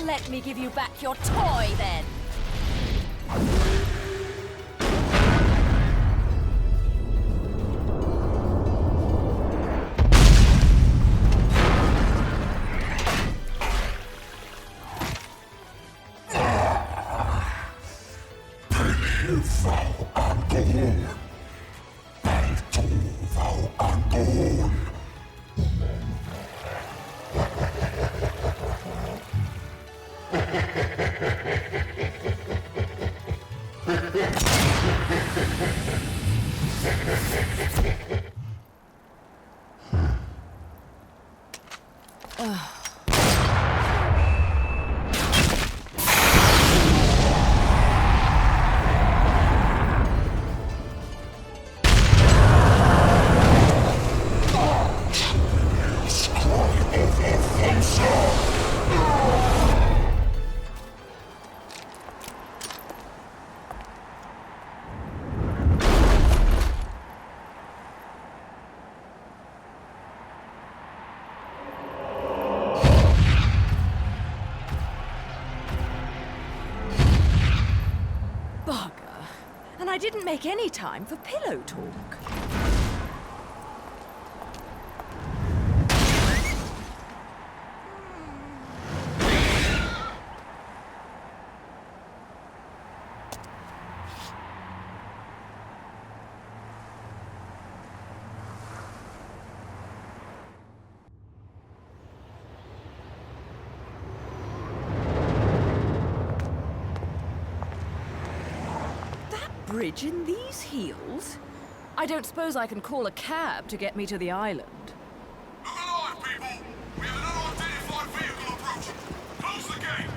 Let me give you back your toy, then. And I didn't make any time for pillow talk. Bridge in these heels? I don't suppose I can call a cab to get me to the island. Look alive, people! We have an unidentified vehicle approaching. Close the gate!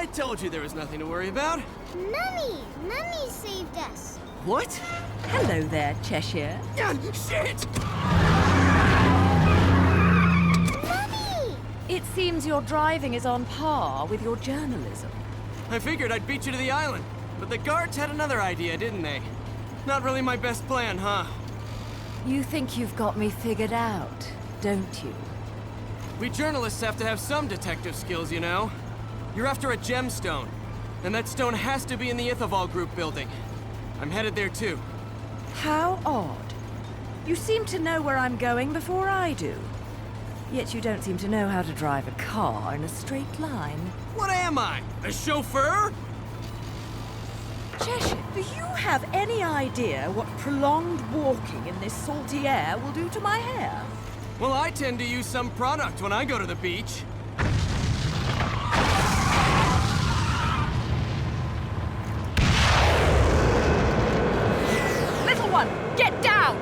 I told you there was nothing to worry about. Mummy! Mummy saved us. What? Hello there, Cheshire. Shit! Mummy! It seems your driving is on par with your journalism. I figured I'd beat you to the island, but the guards had another idea, didn't they? Not really my best plan, huh? You think you've got me figured out, don't you? We journalists have to have some detective skills, you know. You're after a gemstone, and that stone has to be in the Ithaval Group building. I'm headed there too. How odd. You seem to know where I'm going before I do. Yet you don't seem to know how to drive a car in a straight line. What am I? A chauffeur? Cheshire, do you have any idea what prolonged walking in this salty air will do to my hair? Well, I tend to use some product when I go to the beach. Little one, get down!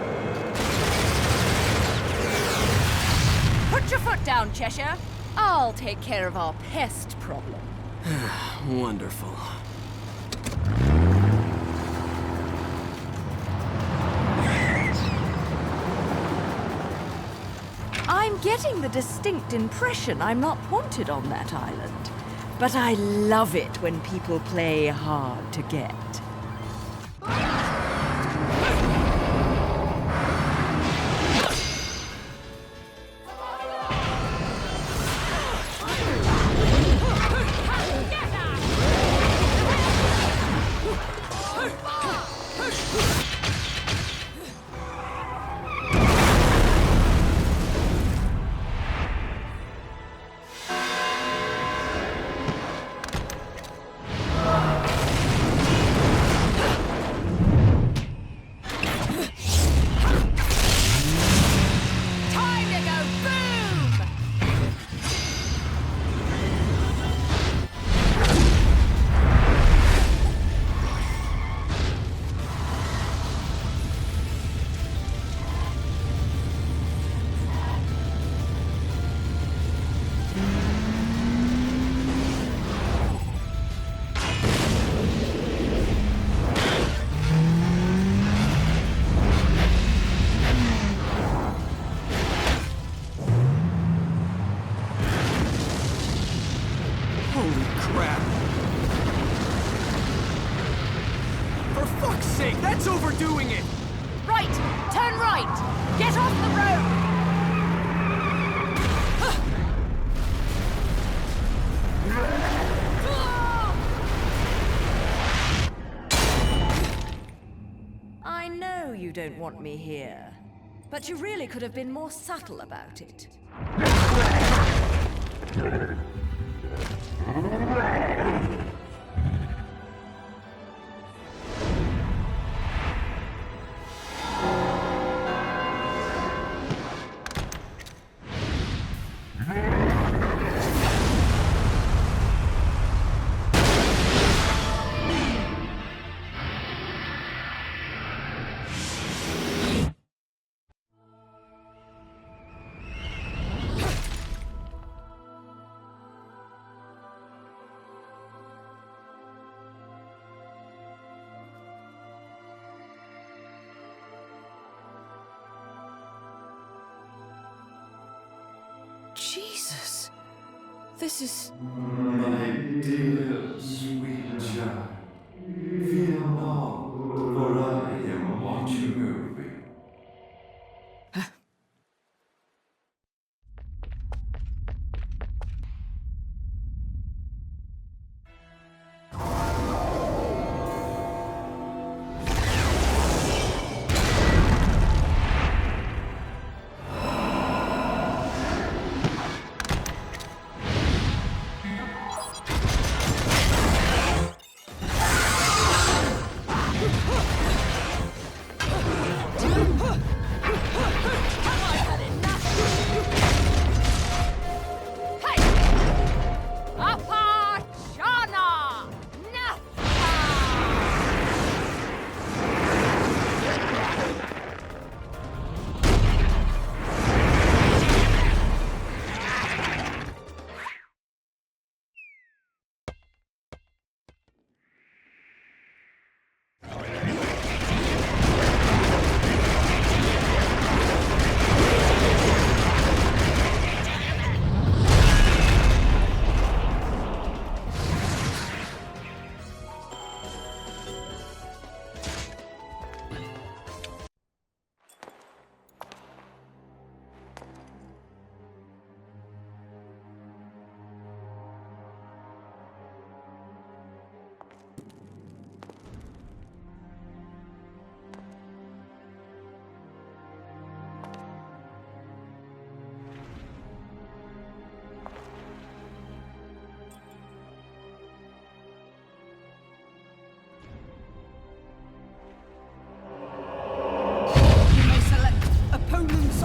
Put your foot down, Cheshire. I'll take care of our pest problem. Wonderful. I'm getting the distinct impression I'm not wanted on that island. But I love it when people play hard to get. That's overdoing it! Right! Turn right! Get off the road! I know you don't want me here, but you really could have been more subtle about it. Jesus, this is... My dear sweet child, fear not, for I am watching over you.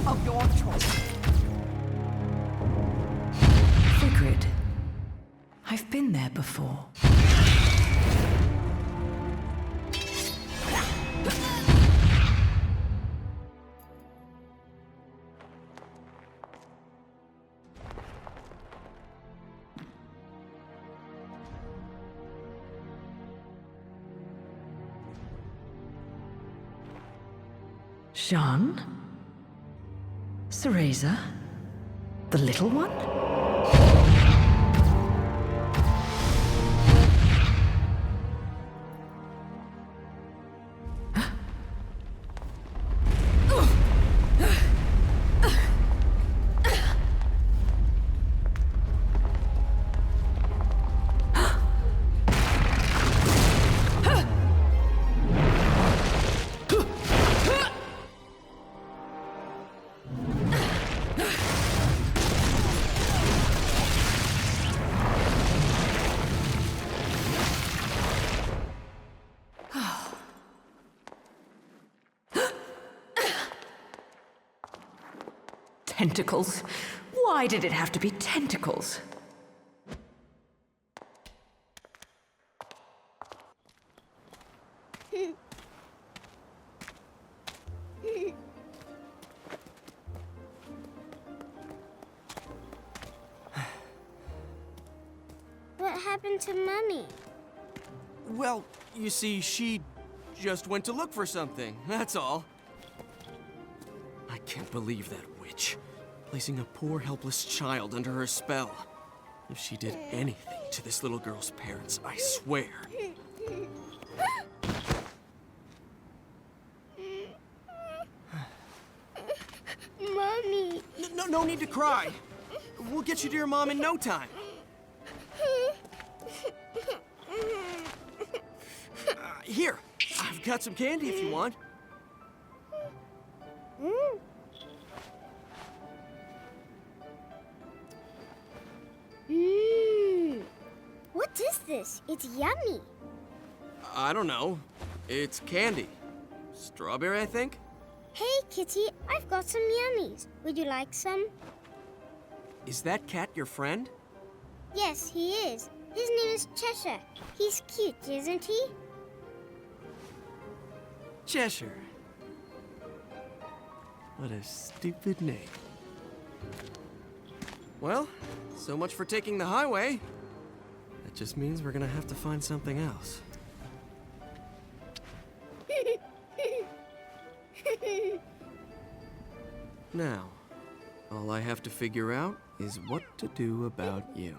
of your choice. Sigrid. I've been there before. Jean? Cereza? The little one? Tentacles? Why did it have to be tentacles? What happened to Mummy? Well, you see, she just went to look for something, that's all. I can't believe that witch, placing a poor helpless child under her spell. If she did anything to this little girl's parents, I swear. Mommy! No need to cry. We'll get you to your mom in no time. Here, I've got some candy if you want. What is this? It's yummy. I don't know. It's candy. Strawberry, I think? Hey, Kitty, I've got some yummies. Would you like some? Is that cat your friend? Yes, he is. His name is Cheshire. He's cute, isn't he? Cheshire. What a stupid name. Well, so much for taking the highway. That just means we're gonna have to find something else. Now, all I have to figure out is what to do about you.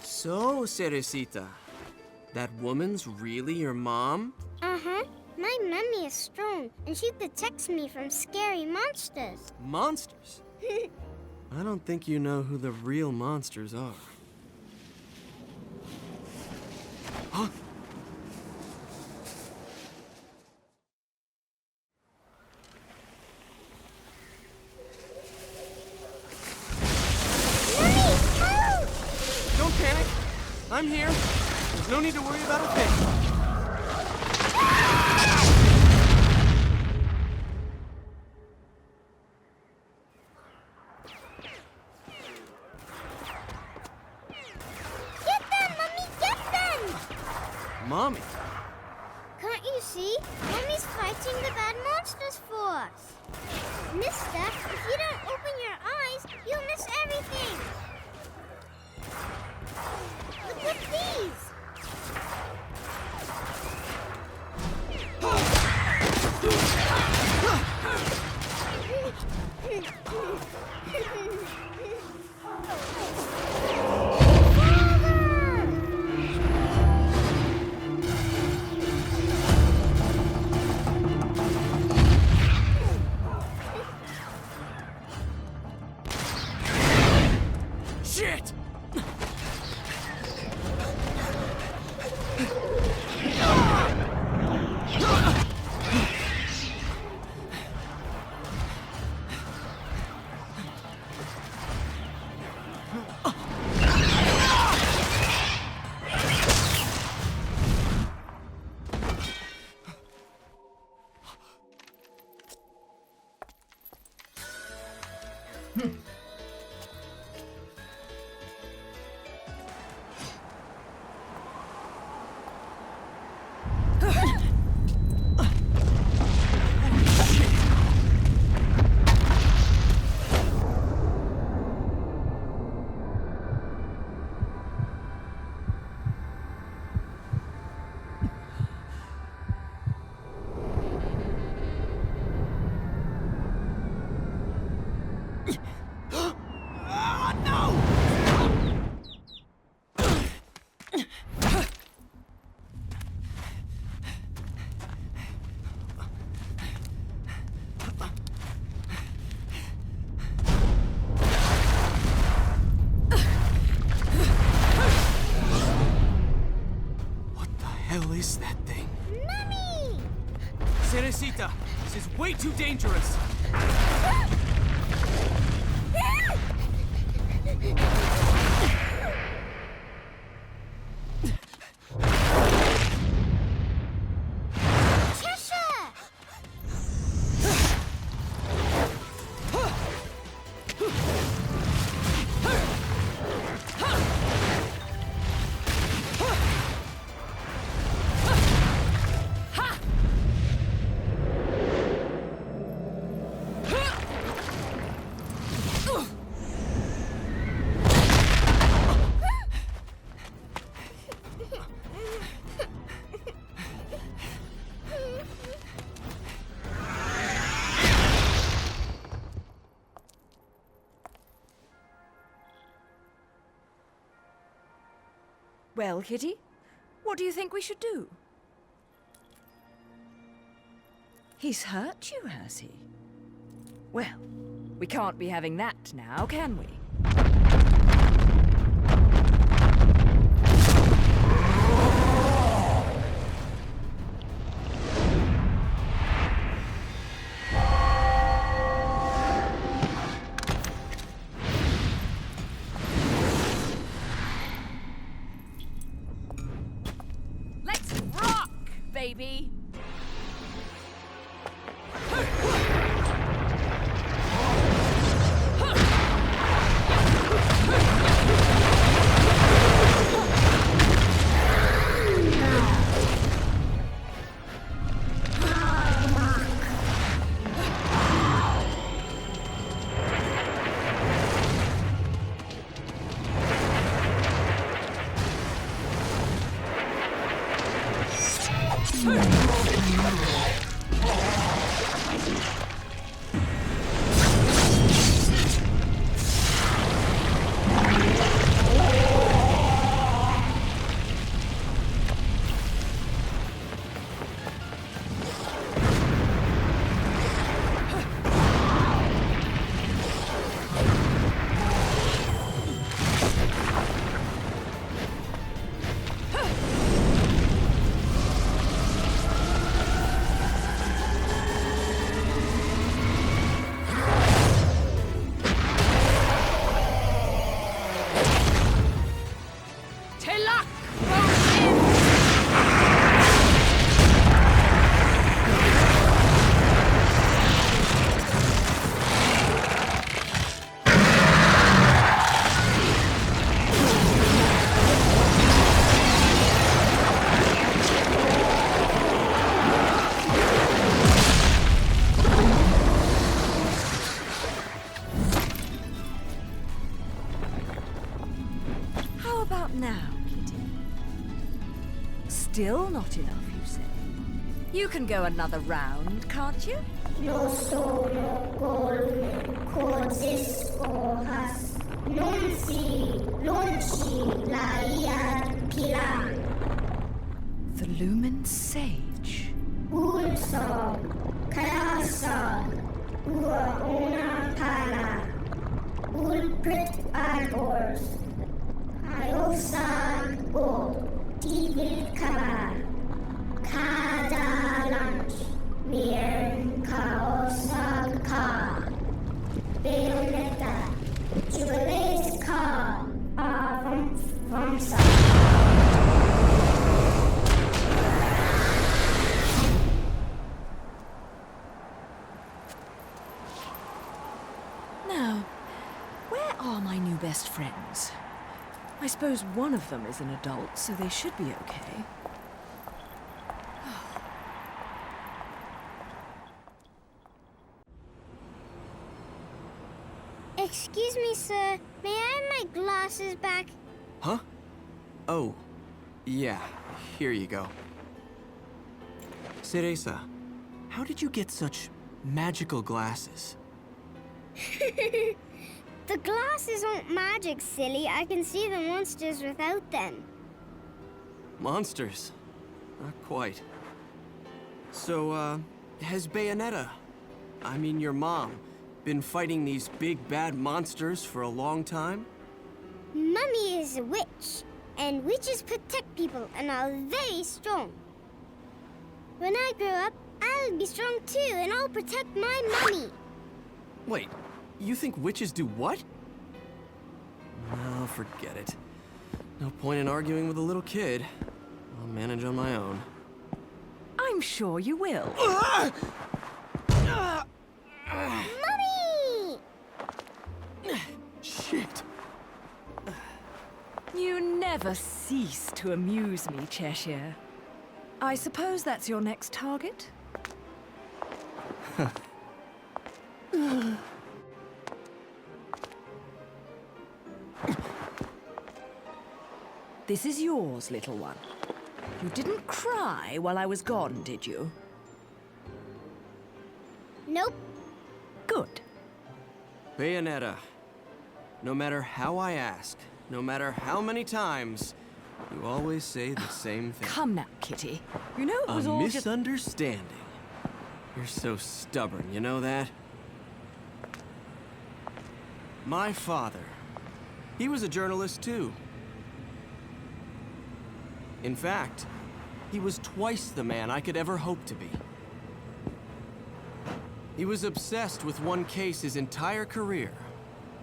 So, Cerecita, that woman's really your mom? Uh-huh. My mummy is strong, and she protects me from scary monsters. Monsters? I don't think you know who the real monsters are. Huh? Mummy, help! Don't panic. I'm here. There's no need to worry about a thing. Mommy? Can't you see? Mommy's fighting the bad monsters for us. Mister, if you don't open your eyes, you'll miss everything. Look at these. hell is that thing? Mummy! Cerecita, this is way too dangerous. Well, Kitty, what do you think we should do? He's hurt you, has he? Well, we can't be having that now, can we? Baby. Still not enough, you say? You can go another round, can't you? No solo codis hojas, non si lonci la pilar. The Lumen Sage. Ulsog, Kalasog, una pala, Ulprit arbors, Iosag o. Tivil Kabar, Kada Lunch, Mir Kaosag Ka, Bayonetta, Jubilees Ka, Vamsa. Now, where are my new best friends? I suppose one of them is an adult, so they should be okay. Excuse me, sir. May I have my glasses back? Huh? Oh, yeah. Here you go. Cereza, how did you get such magical glasses? The glasses aren't magic, silly. I can see the monsters without them. Monsters? Not quite. So, has Bayonetta, I mean your mom, been fighting these big bad monsters for a long time? Mummy is a witch, And witches protect people and are very strong. When I grow up, I'll be strong too, and I'll protect my mommy. Wait, you think witches do what? No, forget it. No point in arguing with a little kid. I'll manage on my own. I'm sure you will. Mommy! Shit. You never cease to amuse me, Cheshire. I suppose that's your next target? This is yours, little one. You didn't cry while I was gone, did you? Nope. Good. Bayonetta, no matter how I ask, no matter how many times, you always say the same thing. Come now, Kitty. You know it was A all just... misunderstanding. You're so stubborn, you know that? My father, he was a journalist too. In fact, he was twice the man I could ever hope to be. He was obsessed with one case his entire career.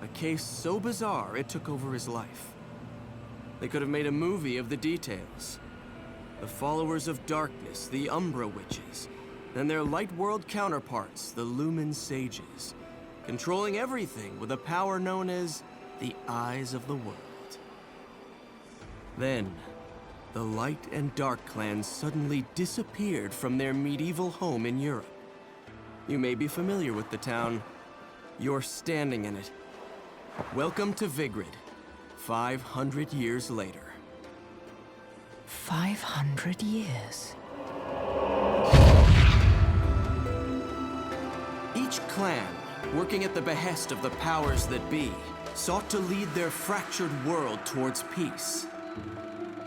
A case so bizarre it took over his life. They could have made a movie of the details. The followers of darkness, the Umbra witches, and their light world counterparts, the Lumen sages, controlling everything with a power known as the Eyes of the World. Then, the Light and Dark clans suddenly disappeared from their medieval home in Europe. You may be familiar with the town. You're standing in it. Welcome to Vigrid, 500 years later. 500 years. Each clan, working at the behest of the powers that be, sought to lead their fractured world towards peace.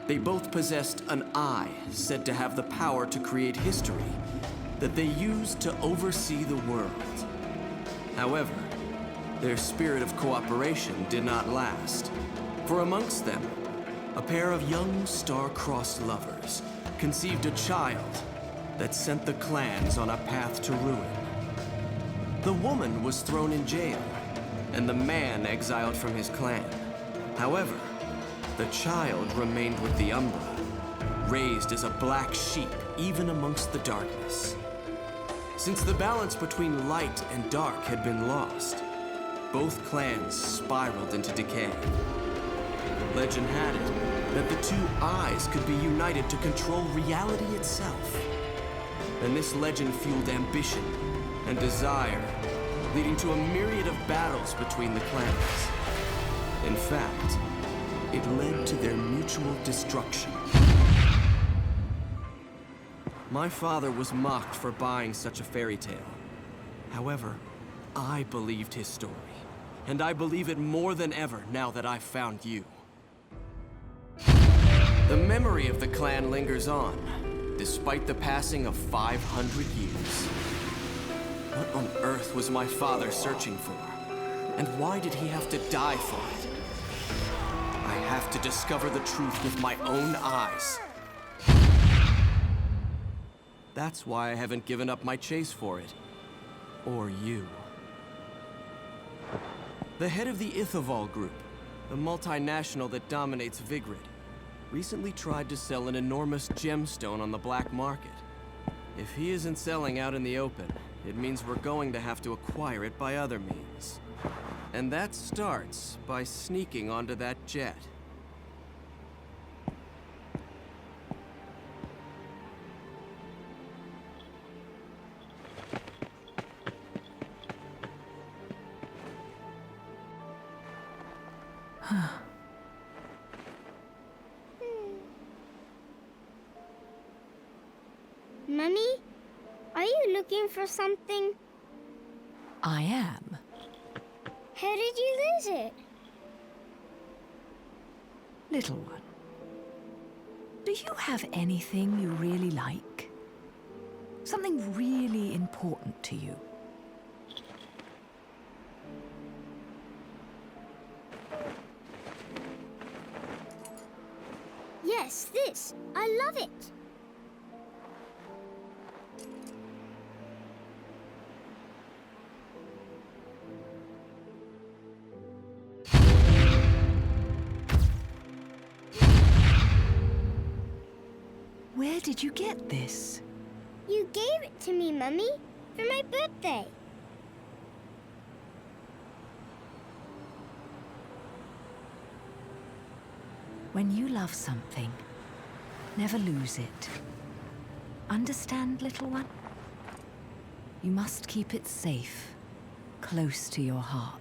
They both possessed an eye said to have the power to create history that they used to oversee the world. However, their spirit of cooperation did not last. For amongst them, a pair of young star-crossed lovers conceived a child that sent the clans on a path to ruin. The woman was thrown in jail, and the man exiled from his clan. However, the child remained with the Umbra, raised as a black sheep even amongst the darkness. Since the balance between light and dark had been lost, both clans spiraled into decay. Legend had it that the two eyes could be united to control reality itself. And this legend fueled ambition and desire, leading to a myriad of battles between the clans. In fact, it led to their mutual destruction. My father was mocked for buying such a fairy tale. However, I believed his story, and I believe it more than ever now that I've found you. The memory of the clan lingers on, despite the passing of 500 years. What on earth was my father searching for? And why did he have to die for it? I have to discover the truth with my own eyes. That's why I haven't given up my chase for it. Or you. The head of the Ithaval Group, the multinational that dominates Vigrid, recently tried to sell an enormous gemstone on the black market. If he isn't selling out in the open, it means we're going to have to acquire it by other means. And that starts by sneaking onto that jet. Mummy, are you looking for something? I am. How did you lose it? Little one, do you have anything you really like? Something really important to you? Yes, this. I love it. Where did you get this? You gave it to me, Mummy, for my birthday. When you love something, never lose it. Understand, little one? You must keep it safe, close to your heart.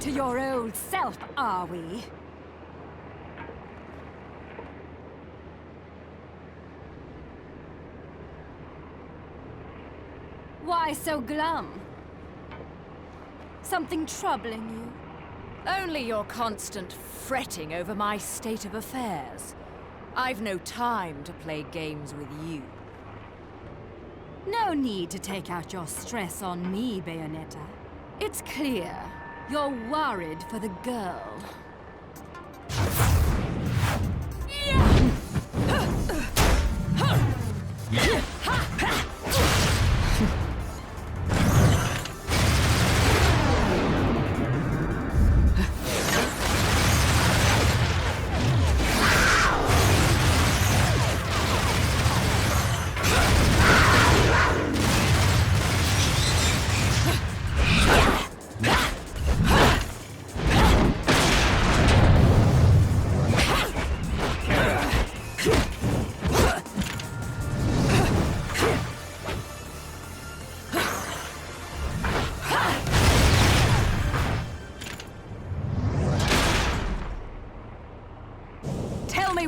To your old self, are we? Why so glum? Something troubling you? Only your constant fretting over my state of affairs. I've no time to play games with you. No need to take out your stress on me, Bayonetta. It's clear. You're worried for the girl.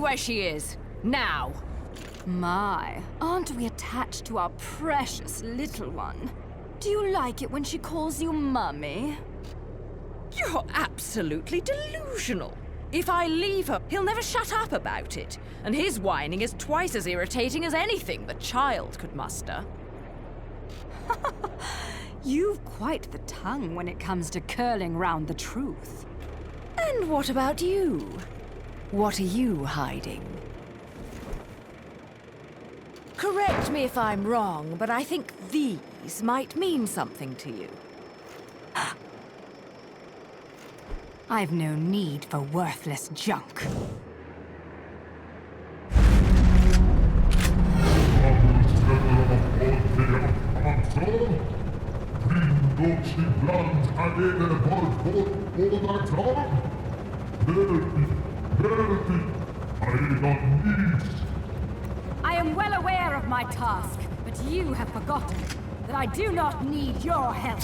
Where she is, now. My, aren't we attached to our precious little one? Do you like it when she calls you Mummy? You're absolutely delusional. If I leave her, he'll never shut up about it. And his whining is twice as irritating as anything the child could muster. You've quite the tongue when it comes to curling round the truth. And what about you? What are you hiding? Correct me if I'm wrong, but I think these might mean something to you. I've no need for worthless junk. I am well aware of my task, but you have forgotten that I do not need your help.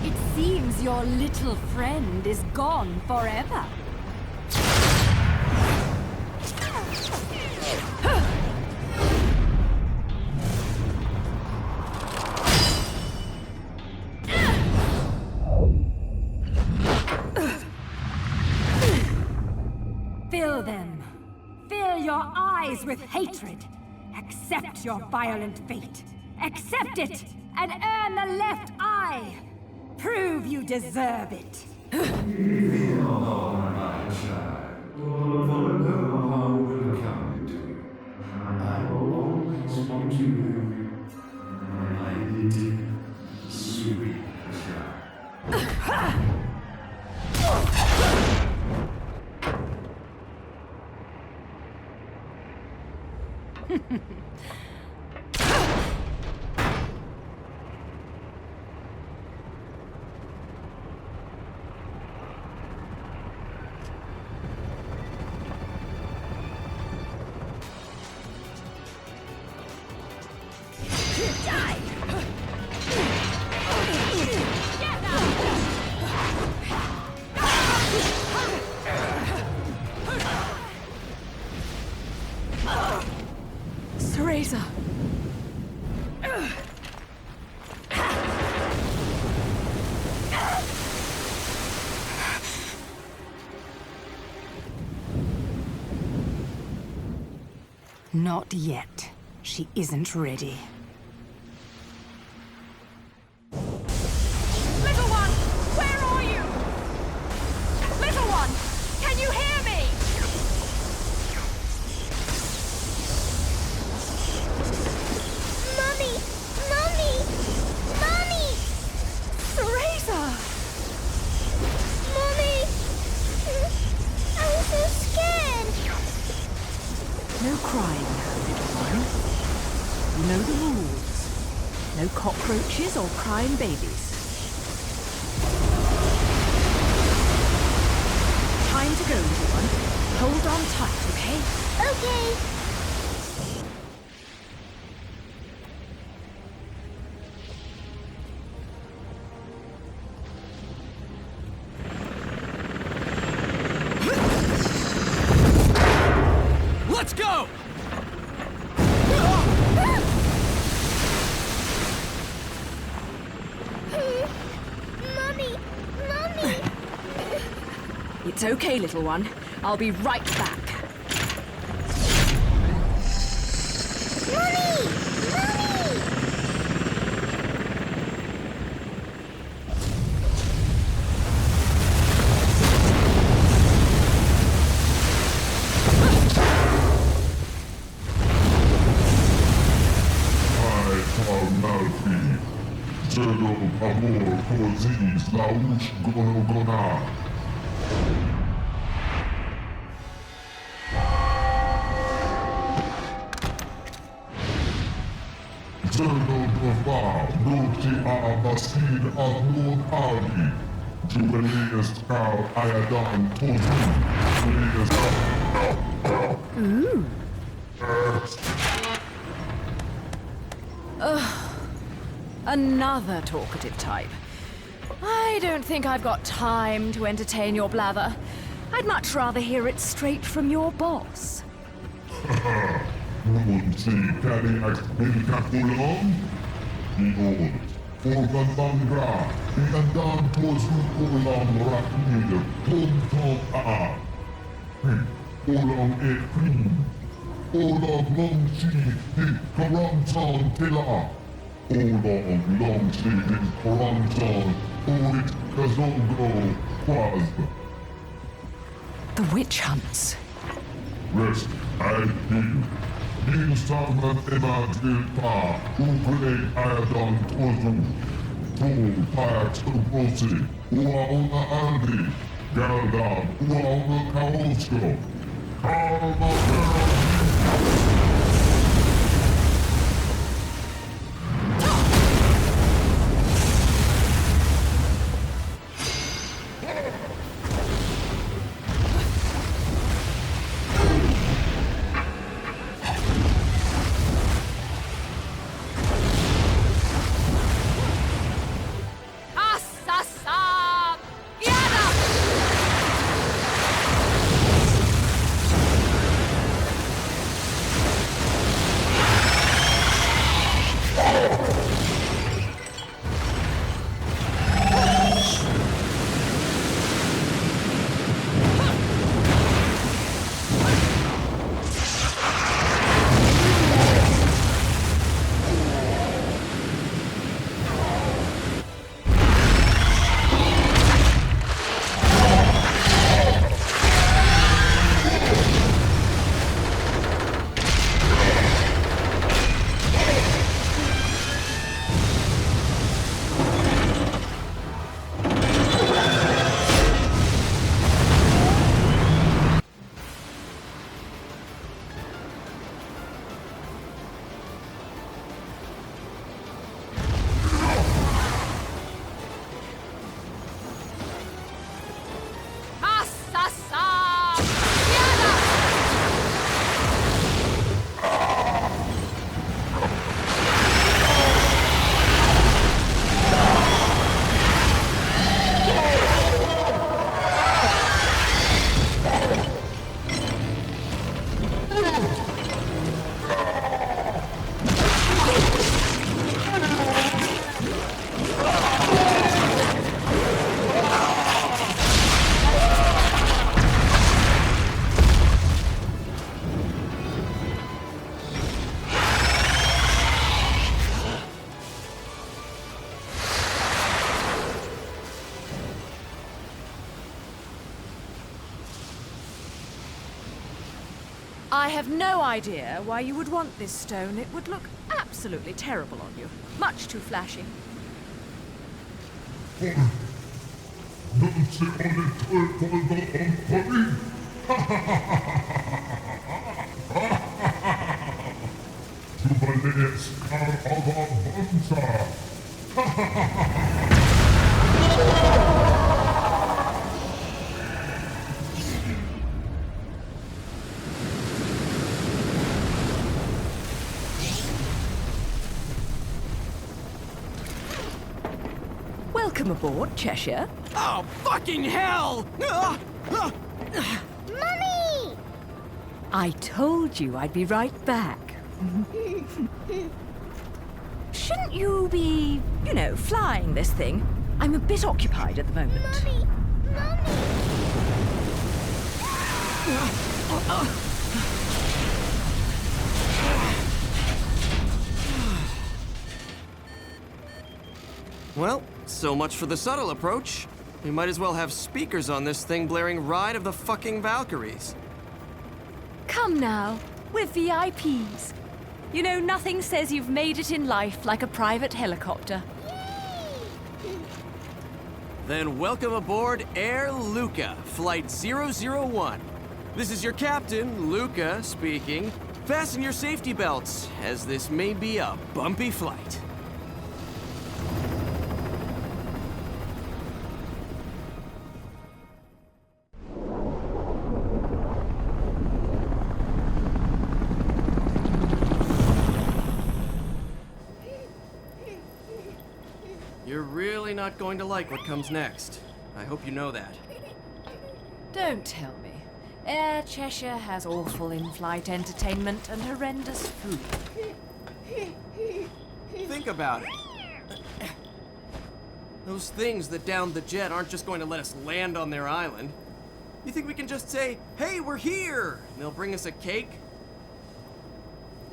It seems your little friend is gone forever. Fill them. Fill your eyes with hatred. Accept your violent fate. Accept it, and earn the left eye. Prove you deserve it. Fear not, my child, for no harm will come to you. I will always want you, my dear, sweet child. Razor. Not yet. She isn't ready. Little one, where are you? Little one, can you hear me? Mommy! Mommy! Mommy! Razor! Mommy! I'm so scared! No crying now, little one. You know the rules. No cockroaches or crying babies. Time to go, little one. Hold on tight, okay? Okay. Let's go! Mommy! Mommy! It's okay, little one. I'll be right back. Mommy! Mommy! Solo amor così slausgono. Solo dova, noti a basin amor ali. Jubileus cal ayadan tozu. Jubileus Ooh. Another talkative type. I don't think I've got time to entertain your blather. I'd much rather hear it straight from your boss. Non si cari explicaculum? Behold, organ langra, iandam tosu olam rapid, tom a. Olam e prim. Olam long si, karantan tila. Olam long si, karantan, orit kazongo, quas. The witch hunts. Rest, I heal. Il salman emadil pa, ugrei ayadan tozu. Tol pax ugrosi, ua ona aldi. Galdam, ua ona kaosko. Kalma I have no idea why you would want this stone. It would look absolutely terrible on you. Much too flashy. Welcome aboard, Cheshire. Oh, fucking hell! Mummy! I told you I'd be right back. Shouldn't you be, flying this thing? I'm a bit occupied at the moment. Mummy! Well, so much for the subtle approach. We might as well have speakers on this thing blaring Ride of the fucking Valkyries. Come now, we're VIPs. You know, nothing says you've made it in life like a private helicopter. Then welcome aboard Air Luca, Flight 001. This is your captain, Luca, speaking. Fasten your safety belts, as this may be a bumpy flight. You're really not going to like what comes next. I hope you know that. Don't tell me. Air Cheshire has awful in-flight entertainment and horrendous food. Think about it. Those things that downed the jet aren't just going to let us land on their island. You think we can just say, "Hey, we're here," and they'll bring us a cake?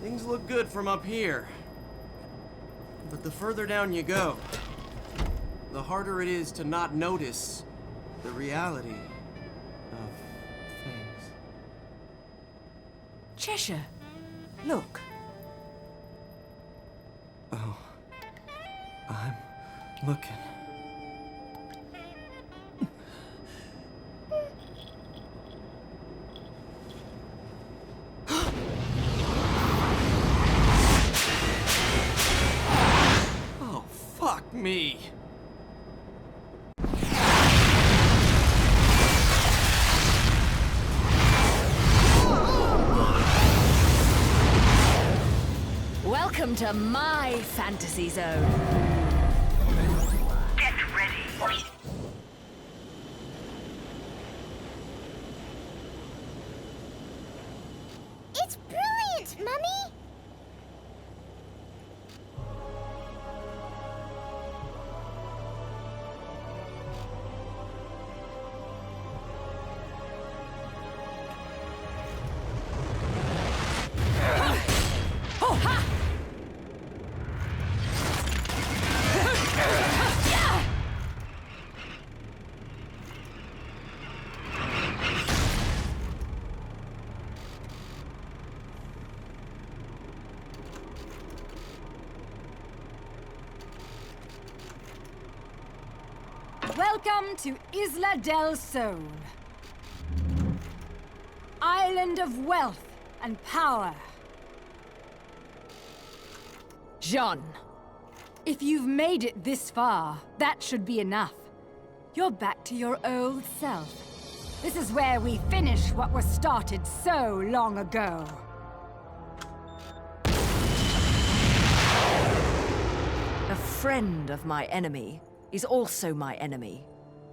Things look good from up here. But the further down you go, the harder it is to not notice the reality of things. Cheshire, look. Oh, I'm looking. Oh, fuck me. Welcome to my fantasy zone. Get ready. It's brilliant, Mummy! Oh, ha! Welcome to Isla del Sol. Island of wealth and power. Jean, if you've made it this far, that should be enough. You're back to your old self. This is where we finish what was started so long ago. A friend of my enemy is also my enemy,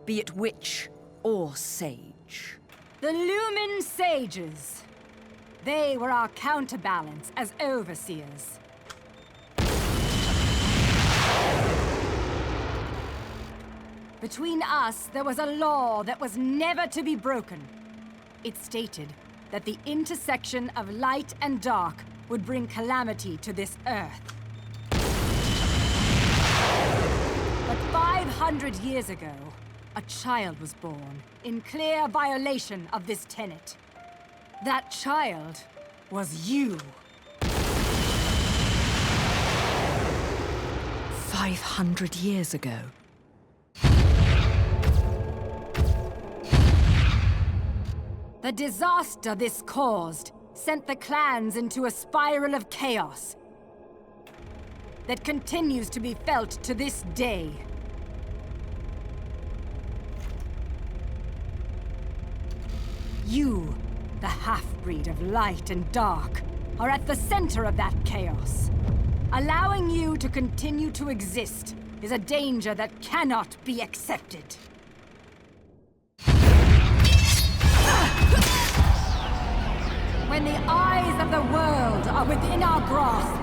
be it witch or sage. The Lumen Sages. They were our counterbalance as overseers. Between us, there was a law that was never to be broken. It stated that the intersection of light and dark would bring calamity to this earth. But 500 years ago, a child was born in clear violation of this tenet. That child was you. 500 years ago. The disaster this caused sent the clans into a spiral of chaos that continues to be felt to this day. You, the half-breed of light and dark, are at the center of that chaos. Allowing you to continue to exist is a danger that cannot be accepted. When the eyes of the world are within our grasp,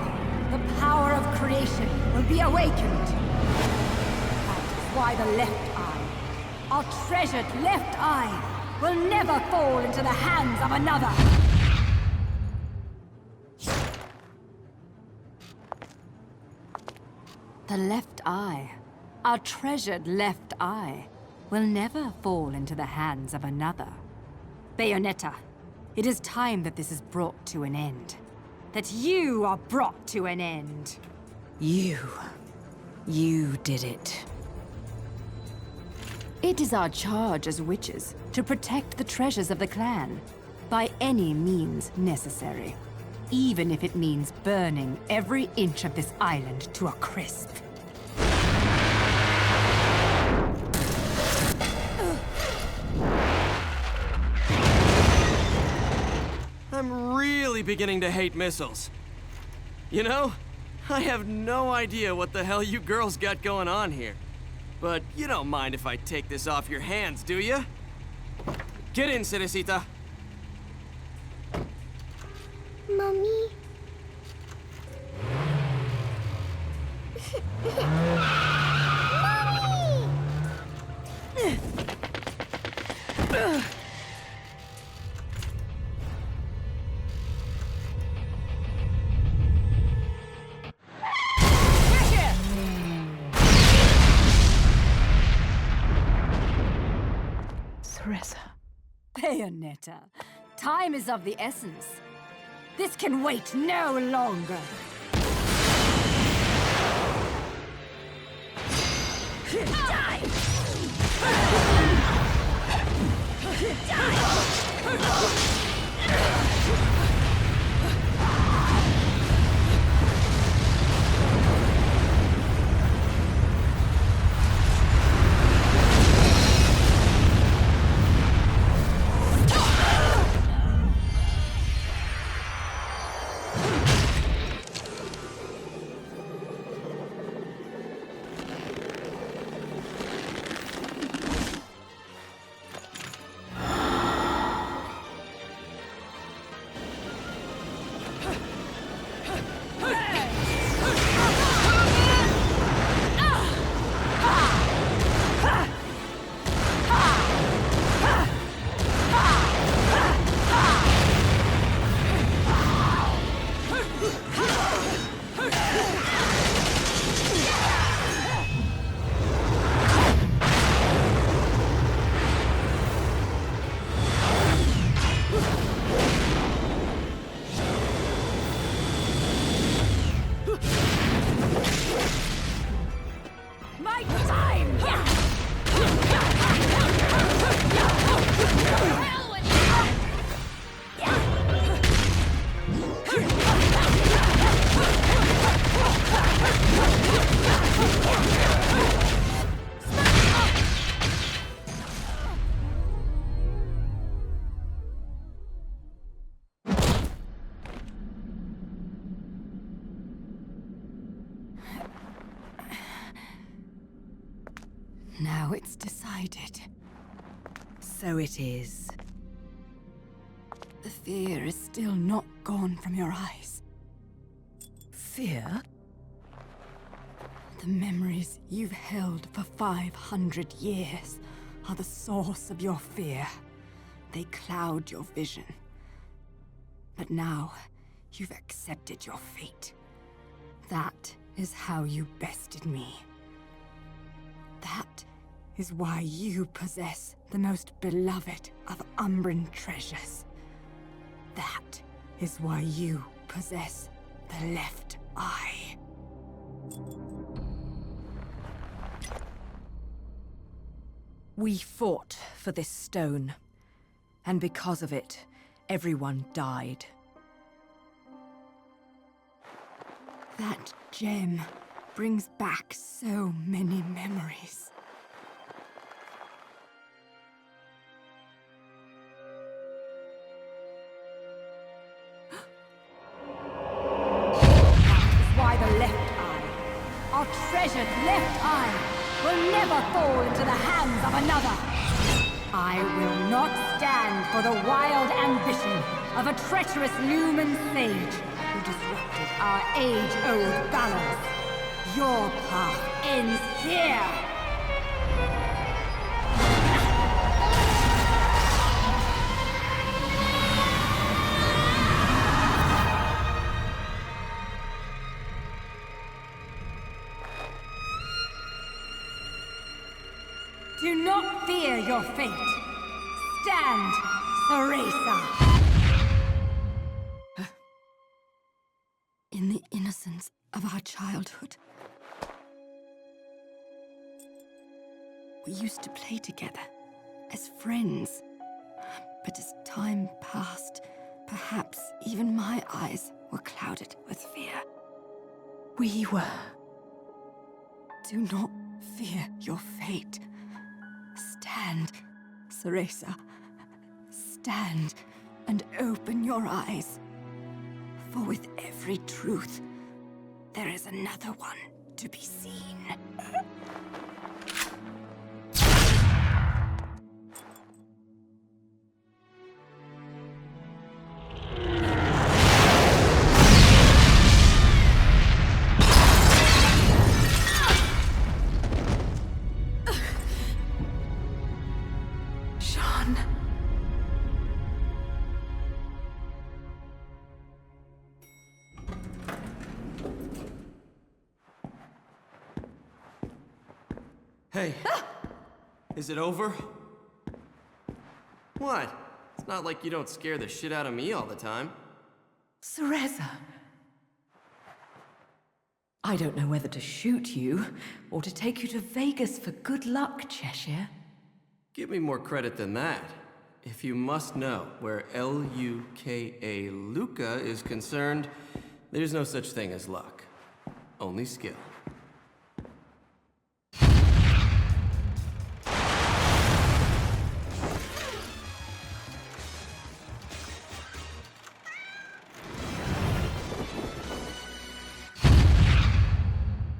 the power of creation will be awakened. That is why the left eye, our treasured left eye, will never fall into the hands of another. The left eye, our treasured left eye, will never fall into the hands of another. Bayonetta, it is time that this is brought to an end. That you are brought to an end. You did it. It is our charge as witches to protect the treasures of the clan by any means necessary, even if it means burning every inch of this island to a crisp. I'm really beginning to hate missiles. You know, I have no idea what the hell you girls got going on here. But you don't mind if I take this off your hands, do you? Get in, Cerecita. Mommy. Mommy! Bayonetta, time is of the essence. This can wait no longer. Die! Now it's decided. So it is. The fear is still not gone from your eyes. Fear? The memories you've held for 500 years are the source of your fear. They cloud your vision. But now, you've accepted your fate. That is how you bested me. That is why you possess the most beloved of Umbran treasures. That is why you possess the left eye. We fought for this stone, and because of it, everyone died. That gem brings back so many memories. Why the left eye, our treasured left eye, will never fall into the hands of another. I will not stand for the wild ambition of a treacherous Lumen sage who disrupted our age-old balance. Your path ends here! Do not fear your fate. Stand, Theresa. In the innocence of our childhood, we used to play together as friends. But as time passed, perhaps even my eyes were clouded with fear. We were. Do not fear your fate. Stand, Theresa. Stand and open your eyes. For with every truth, there is another one to be seen. Hey, is it over? What? It's not like you don't scare the shit out of me all the time. Theresa. I don't know whether to shoot you, or to take you to Vegas for good luck, Cheshire. Give me more credit than that. If you must know, where L-U-K-A Luca is concerned, there's no such thing as luck. Only skill.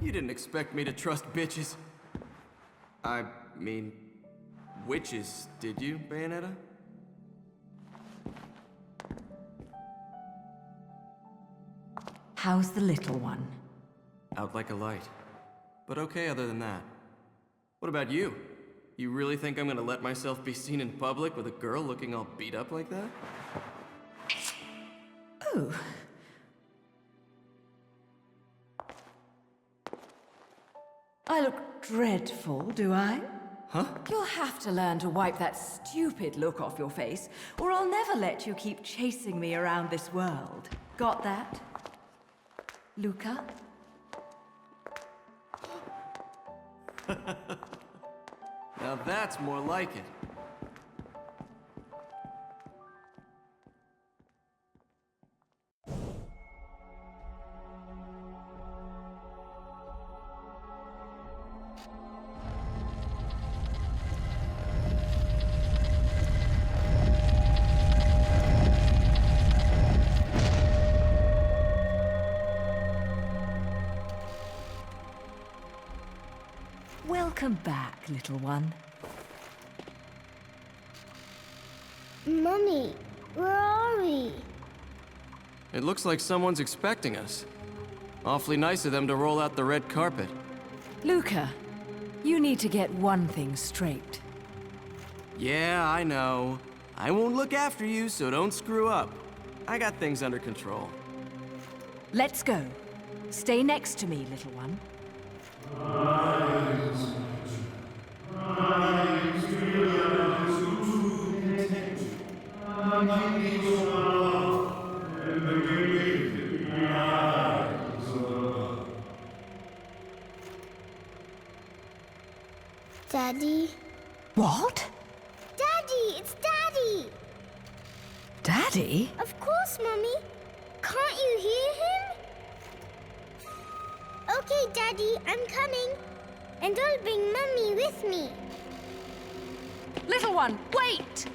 You didn't expect me to trust bitches. I mean, witches, did you, Bayonetta? How's the little one? Out like a light. But okay other than that. What about you? You really think I'm gonna let myself be seen in public with a girl looking all beat up like that? Oh. I look dreadful, do I? Huh? You'll have to learn to wipe that stupid look off your face, or I'll never let you keep chasing me around this world. Got that? Luca? Now that's more like it. Welcome back, little one. Mummy, where are we? It looks like someone's expecting us. Awfully nice of them to roll out the red carpet. Luca, you need to get one thing straight. Yeah, I know. I won't look after you, so don't screw up. I got things under control. Let's go. Stay next to me, little one. What? Daddy, it's Daddy! Daddy? Of course, Mummy. Can't you hear him? Okay, Daddy, I'm coming. And I'll bring Mummy with me. Little one, wait!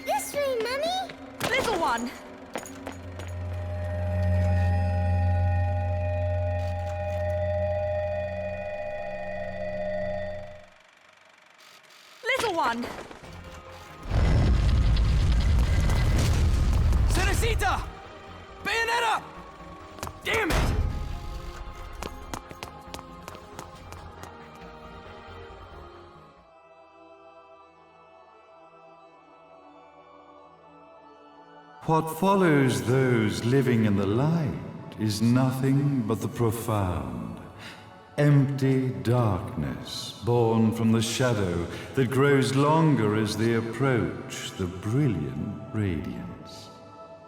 This way, Mummy! Little one! Little one! Cerecita! Bayonetta! Damn it! What follows those living in the light is nothing but the profound, empty darkness born from the shadow that grows longer as they approach the brilliant radiance.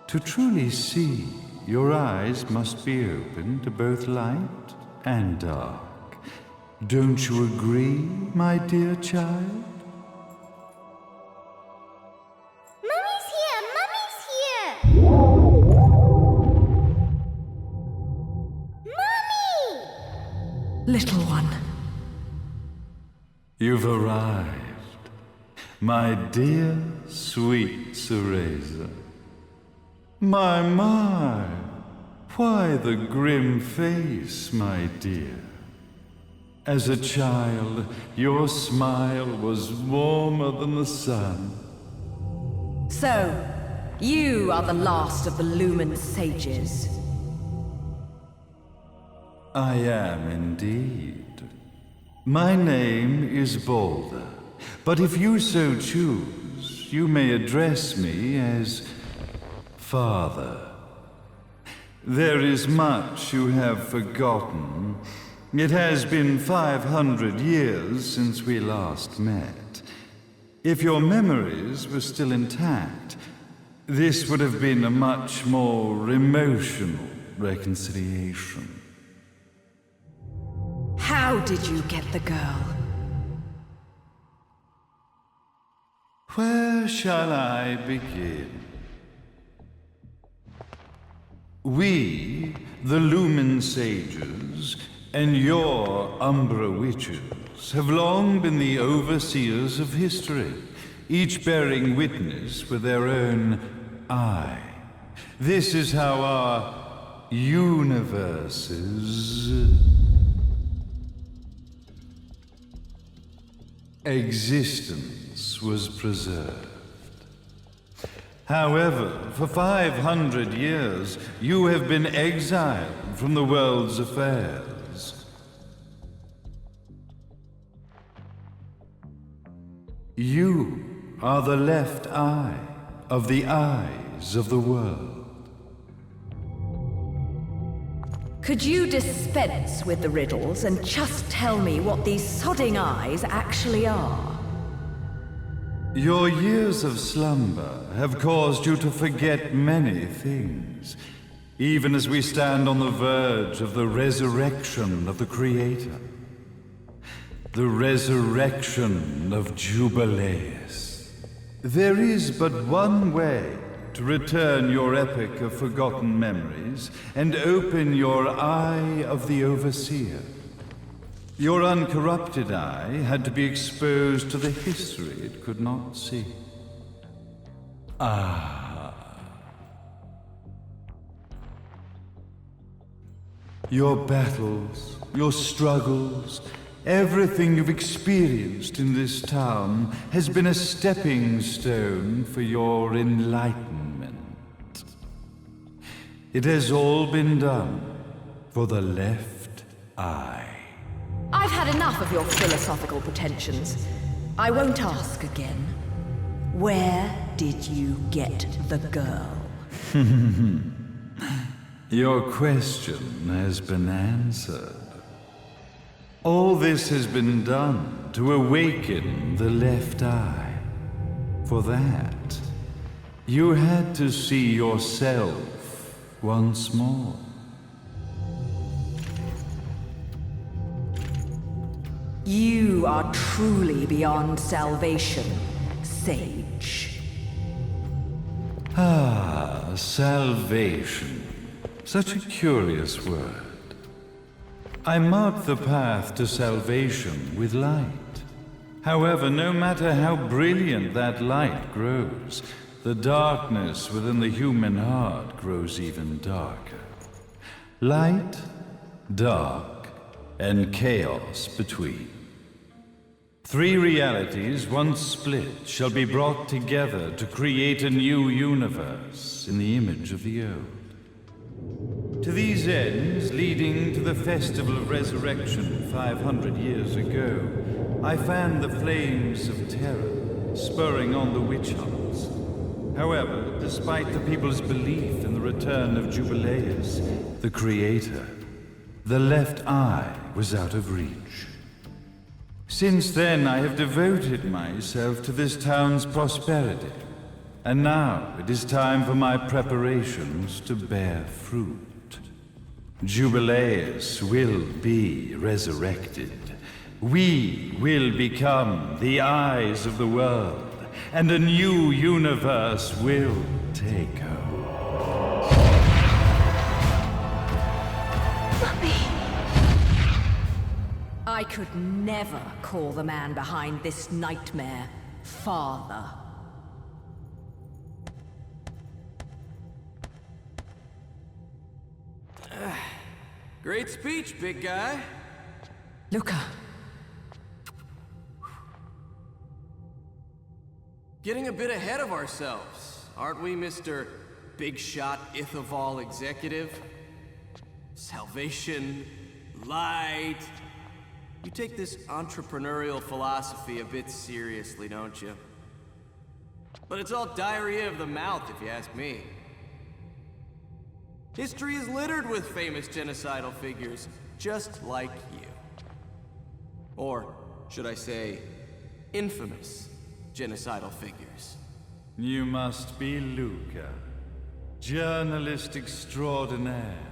To truly see, your eyes must be open to both light and dark. Don't you agree, my dear child? Little one. You've arrived, my dear, sweet Cereza. My, why the grim face, my dear? As a child, your smile was warmer than the sun. So, you are the last of the Lumen sages. I am indeed. My name is Balder, but if you so choose, you may address me as Father. There is much you have forgotten. It has been 500 years since we last met. If your memories were still intact, this would have been a much more emotional reconciliation. How did you get the girl? Where shall I begin? We, the Lumen Sages, and your Umbra Witches, have long been the overseers of history, each bearing witness with their own eye. This is how our universes existence was preserved. However, for 500 years, you have been exiled from the world's affairs. You are the left eye of the eyes of the world. Could you dispense with the riddles and just tell me what these sodding eyes actually are? Your years of slumber have caused you to forget many things, even as we stand on the verge of the resurrection of the Creator. The resurrection of Jubileus. There is but one way to return your epic of forgotten memories and open your eye of the Overseer. Your uncorrupted eye had to be exposed to the history it could not see. Your battles, your struggles, everything you've experienced in this town has been a stepping stone for your enlightenment. It has all been done for the left eye. I've had enough of your philosophical pretensions. I won't ask again. Where did you get the girl? Your question has been answered. All this has been done to awaken the left eye. For that, you had to see yourself once more. You are truly beyond salvation, sage. Ah, salvation. Such a curious word. I mark the path to salvation with light. However, no matter how brilliant that light grows, the darkness within the human heart grows even darker. Light, dark, and chaos between. Three realities, once split, shall be brought together to create a new universe in the image of the old. To these ends, leading to the Festival of Resurrection 500 years ago, I fanned the flames of terror, spurring on the witch hunts. However, despite the people's belief in the return of Jubileus, the Creator, the left eye was out of reach. Since then, I have devoted myself to this town's prosperity, and now it is time for my preparations to bear fruit. Jubileus will be resurrected. We will become the eyes of the world, and a new universe will take hold. I could never call the man behind this nightmare father. Great speech, big guy. Luca. Getting a bit ahead of ourselves, aren't we, Mr. Big Shot Ithaval Executive? Salvation, light. You take this entrepreneurial philosophy a bit seriously, don't you? But it's all diarrhea of the mouth, if you ask me. History is littered with famous genocidal figures, just like you. Or, should I say, infamous genocidal figures. You must be Luca, journalist extraordinaire.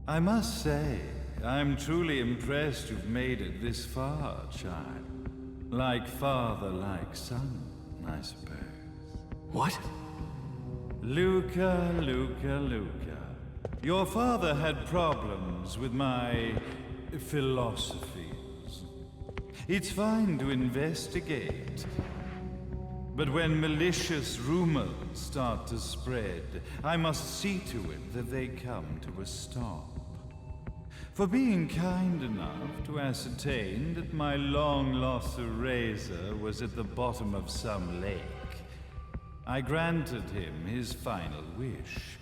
I must say, I'm truly impressed you've made it this far, child. Like father, like son, I suppose. What? Luca, Luca, Luca. Your father had problems with my philosophies. It's fine to investigate, but when malicious rumors start to spread, I must see to it that they come to a stop. For being kind enough to ascertain that my long-lost eraser was at the bottom of some lake, I granted him his final wish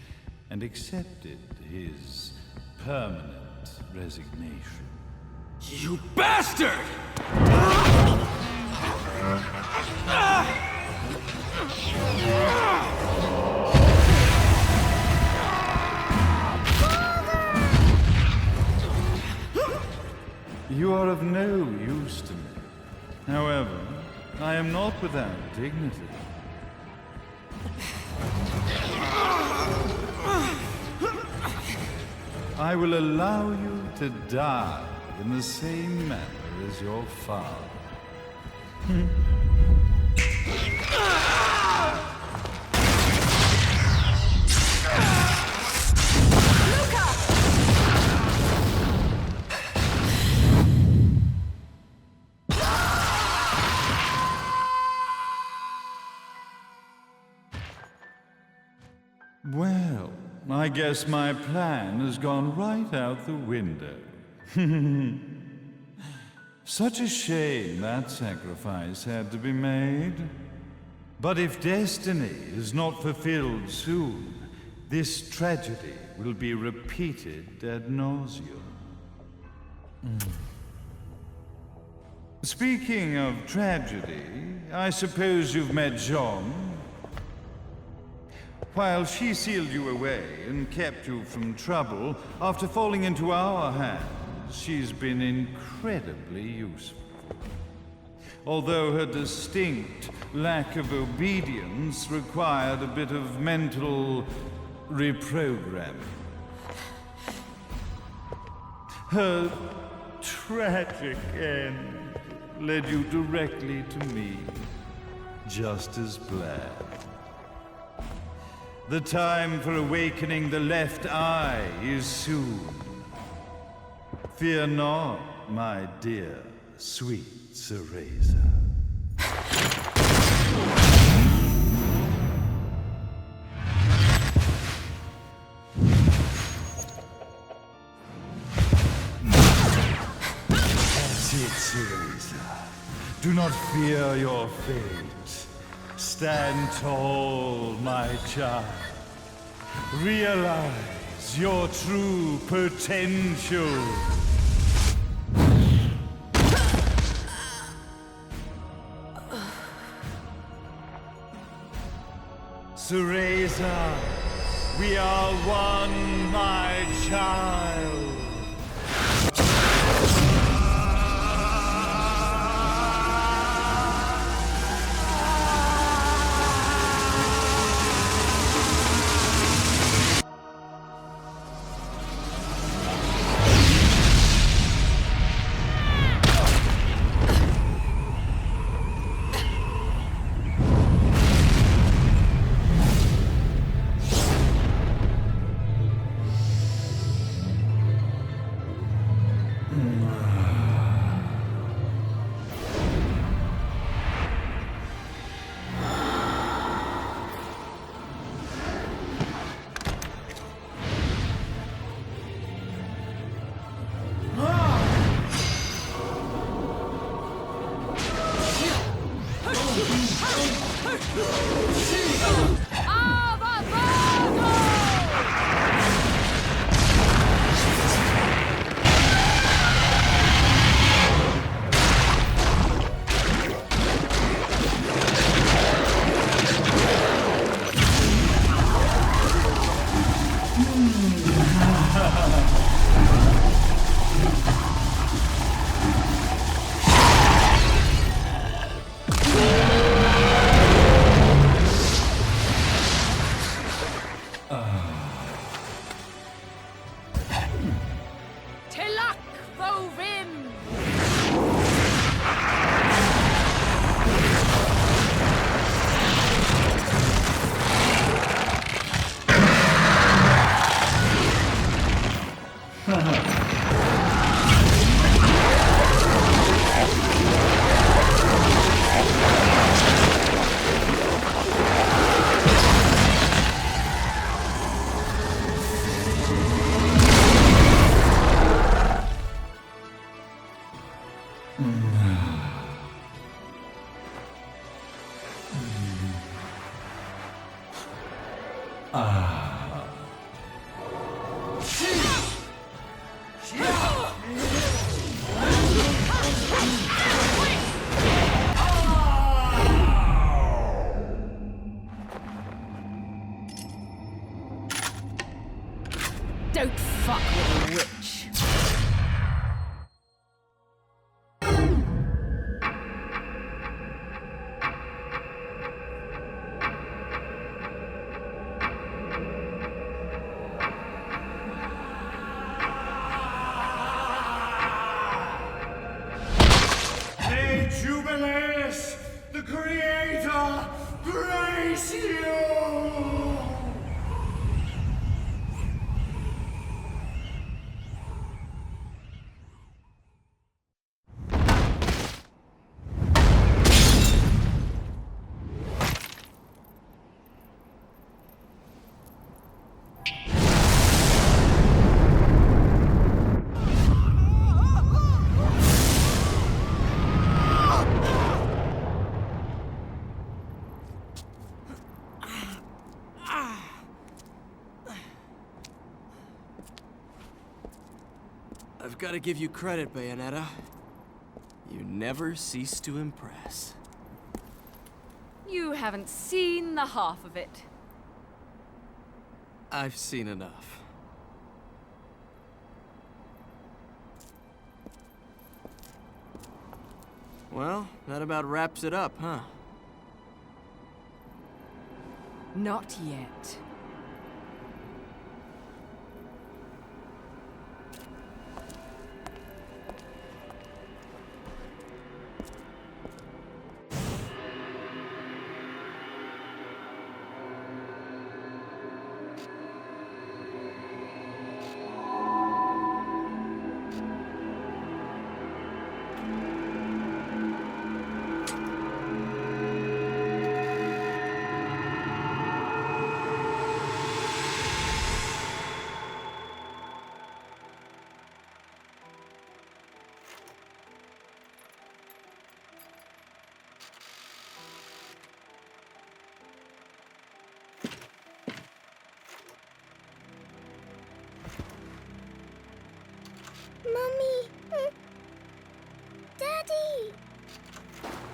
and accepted his permanent resignation. You bastard! You are of no use to me. However, I am not without dignity. I will allow you to die in the same manner as your father. Well, I guess my plan has gone right out the window. Such a shame that sacrifice had to be made. But if destiny is not fulfilled soon, this tragedy will be repeated ad nauseum. Speaking of tragedy, I suppose you've met Jean. While she sealed you away and kept you from trouble, after falling into our hands, she's been incredibly useful. Although her distinct lack of obedience required a bit of mental reprogramming. Her tragic end led you directly to me, just as planned. The time for awakening the left eye is soon. Fear not, my dear, sweet Cereza. That's it, Cereza. Do not fear your fate. Stand tall, my child. Realize your true potential. Cereza, we are one, my child. Don't fuck with a witch. May Jubileus, the Creator, grace you! I've got to give you credit, Bayonetta. You never cease to impress. You haven't seen the half of it. I've seen enough. Well, that about wraps it up, huh? Not yet.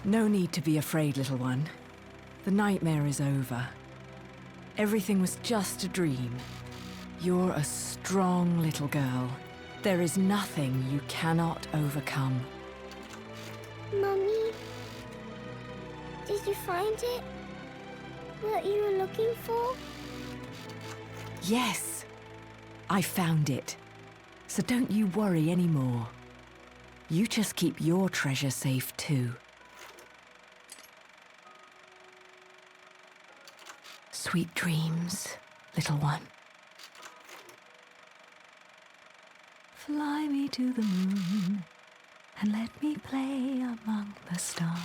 No need to be afraid, little one. The nightmare is over. Everything was just a dream. You're a strong little girl. There is nothing you cannot overcome. Mummy, did you find it? What you were looking for? Yes, I found it. So don't you worry anymore. You just keep your treasure safe too. Sweet dreams, little one. Fly me to the moon and let me play among the stars.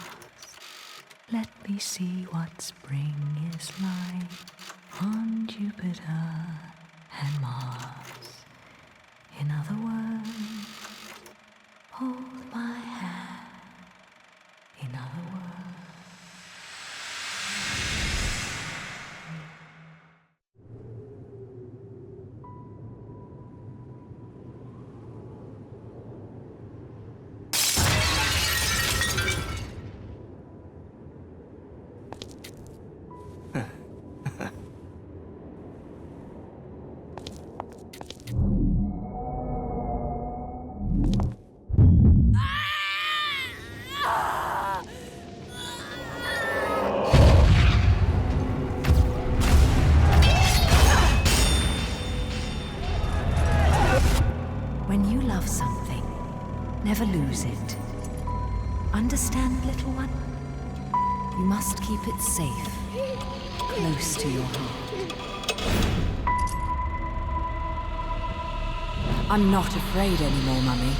Let me see what spring is like on Jupiter and Mars. In other words, hold my hand. In other words. When you love something, never lose it. Understand, little one? You must keep it safe, close to your heart. I'm not afraid anymore, Mummy.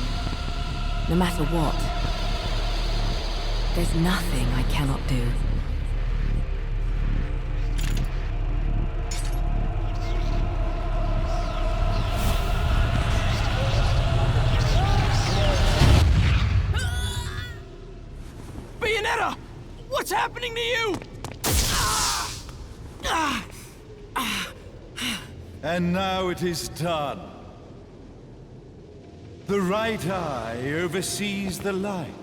No matter what. There's nothing I cannot do. Bayonetta! What's happening to you? And now it is done. The right eye oversees the light.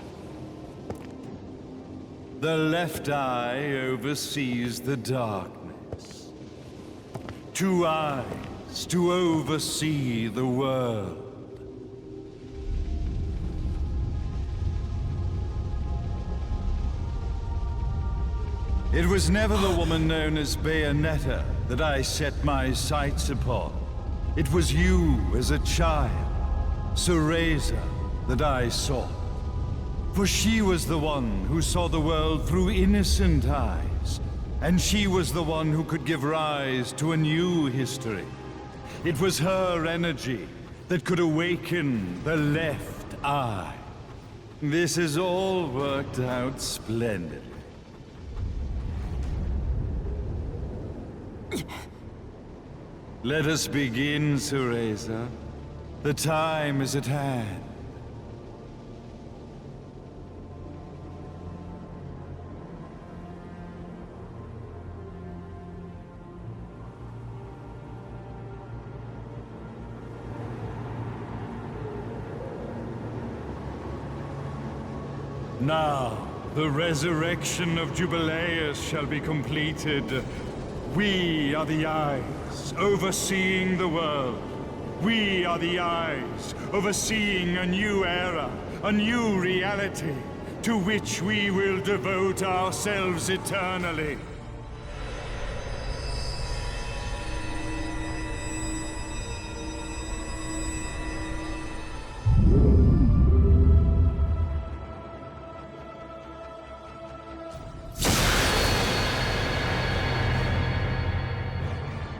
The left eye oversees the darkness. 2 eyes to oversee the world. It was never the woman known as Bayonetta that I set my sights upon. It was you as a child, Cereza, that I sought. For she was the one who saw the world through innocent eyes, and she was the one who could give rise to a new history. It was her energy that could awaken the left eye. This has all worked out splendidly. Let us begin, Cereza. The time is at hand. Now, the resurrection of Jubileus shall be completed. We are the eyes, overseeing the world. We are the eyes, overseeing a new era, a new reality, to which we will devote ourselves eternally.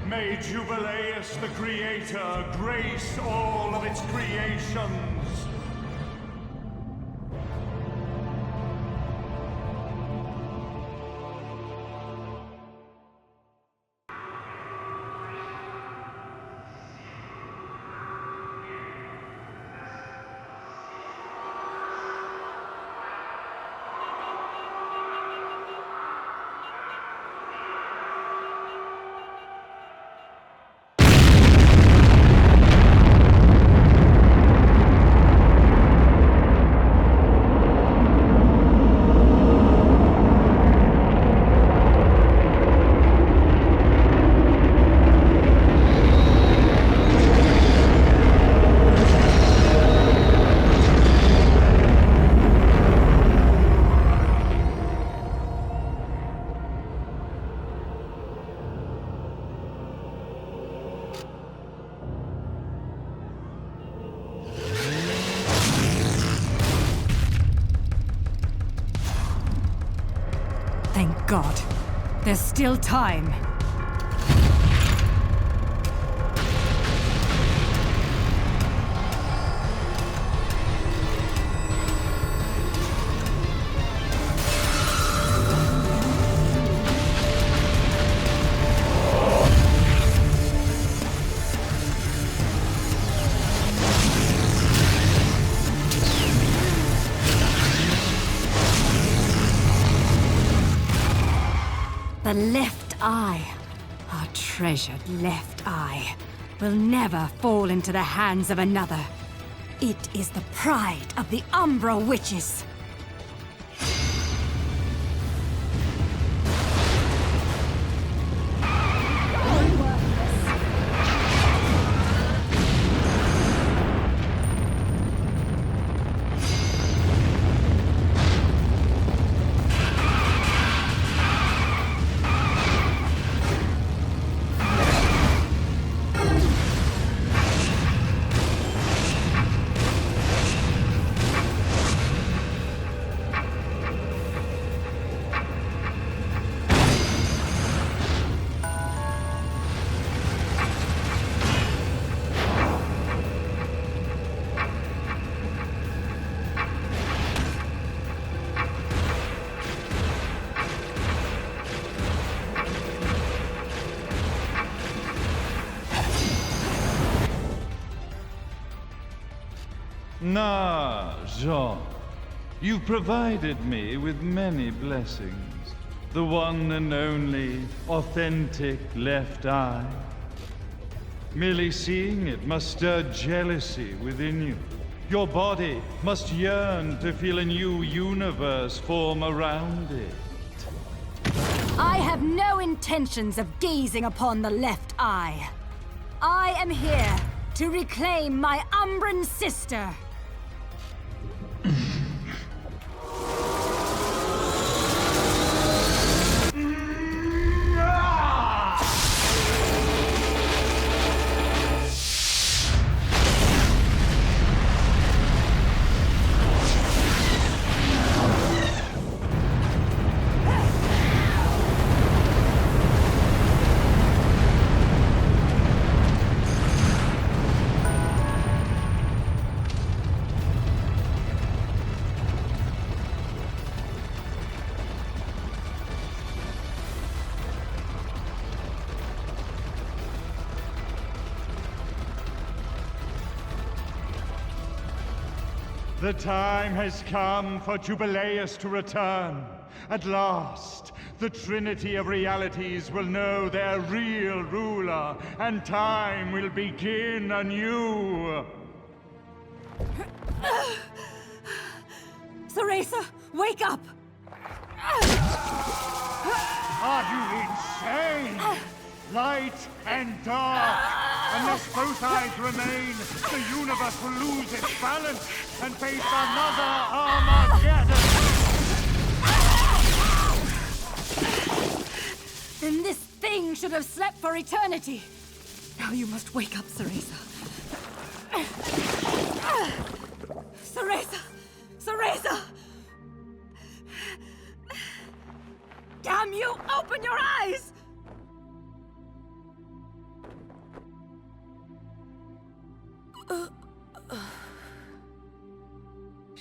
May Jubileus the Creator grace all of its creations. There's still time. The left eye, our treasured left eye, will never fall into the hands of another. It is the pride of the Umbra Witches. Nah, Jean. You've provided me with many blessings. The one and only authentic left eye. Merely seeing it must stir jealousy within you. Your body must yearn to feel a new universe form around it. I have no intentions of gazing upon the left eye. I am here to reclaim my Umbran sister. The time has come for Jubileus to return. At last, the Trinity of Realities will know their real ruler, and time will begin anew. Cereza, wake up! Are you insane? Light and dark. Unless both eyes remain, the universe will lose its balance and face another Armageddon. Then this thing should have slept for eternity. Now you must wake up, Cereza. Cereza! Cereza! Damn you! Open your eyes!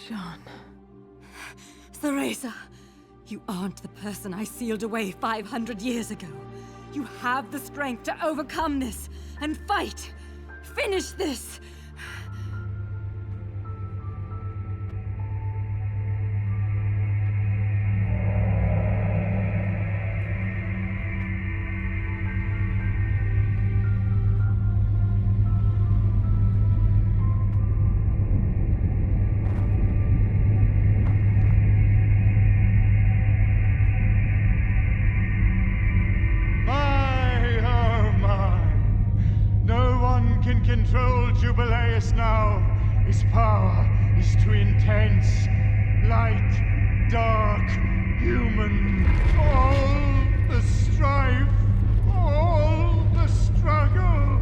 Jean. Cereza, you aren't the person I sealed away 500 years ago. You have the strength to overcome this and fight. Finish this. Control Jubileus now. His power is too intense. Light, dark, human. All the strife, all the struggle.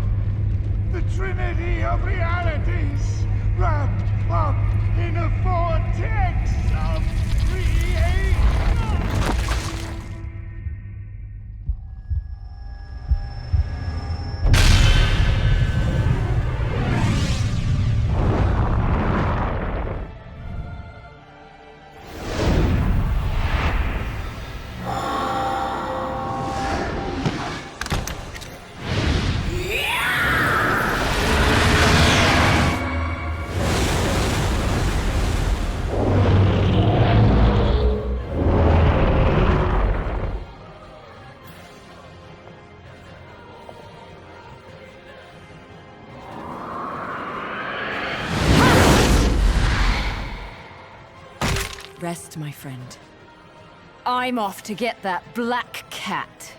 The Trinity of Realities, wrapped up in a vortex of creation. rest, my friend. I'm off to get that black cat.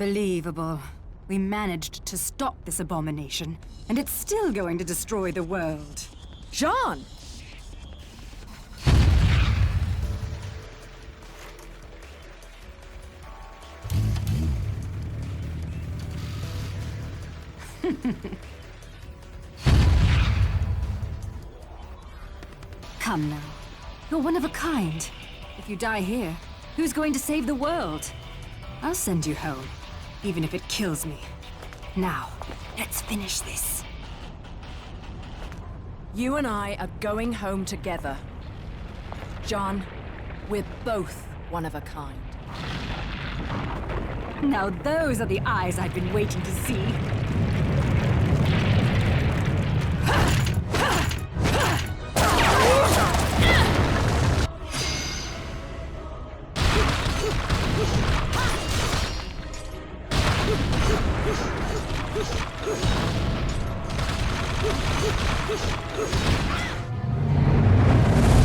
Unbelievable. We managed to stop this abomination, and it's still going to destroy the world. Jean! Come now. You're one of a kind. If you die here, who's going to save the world? I'll send you home, even if it kills me. Now, let's finish this. You and I are going home together. John, we're both one of a kind. Now those are the eyes I've been waiting to see.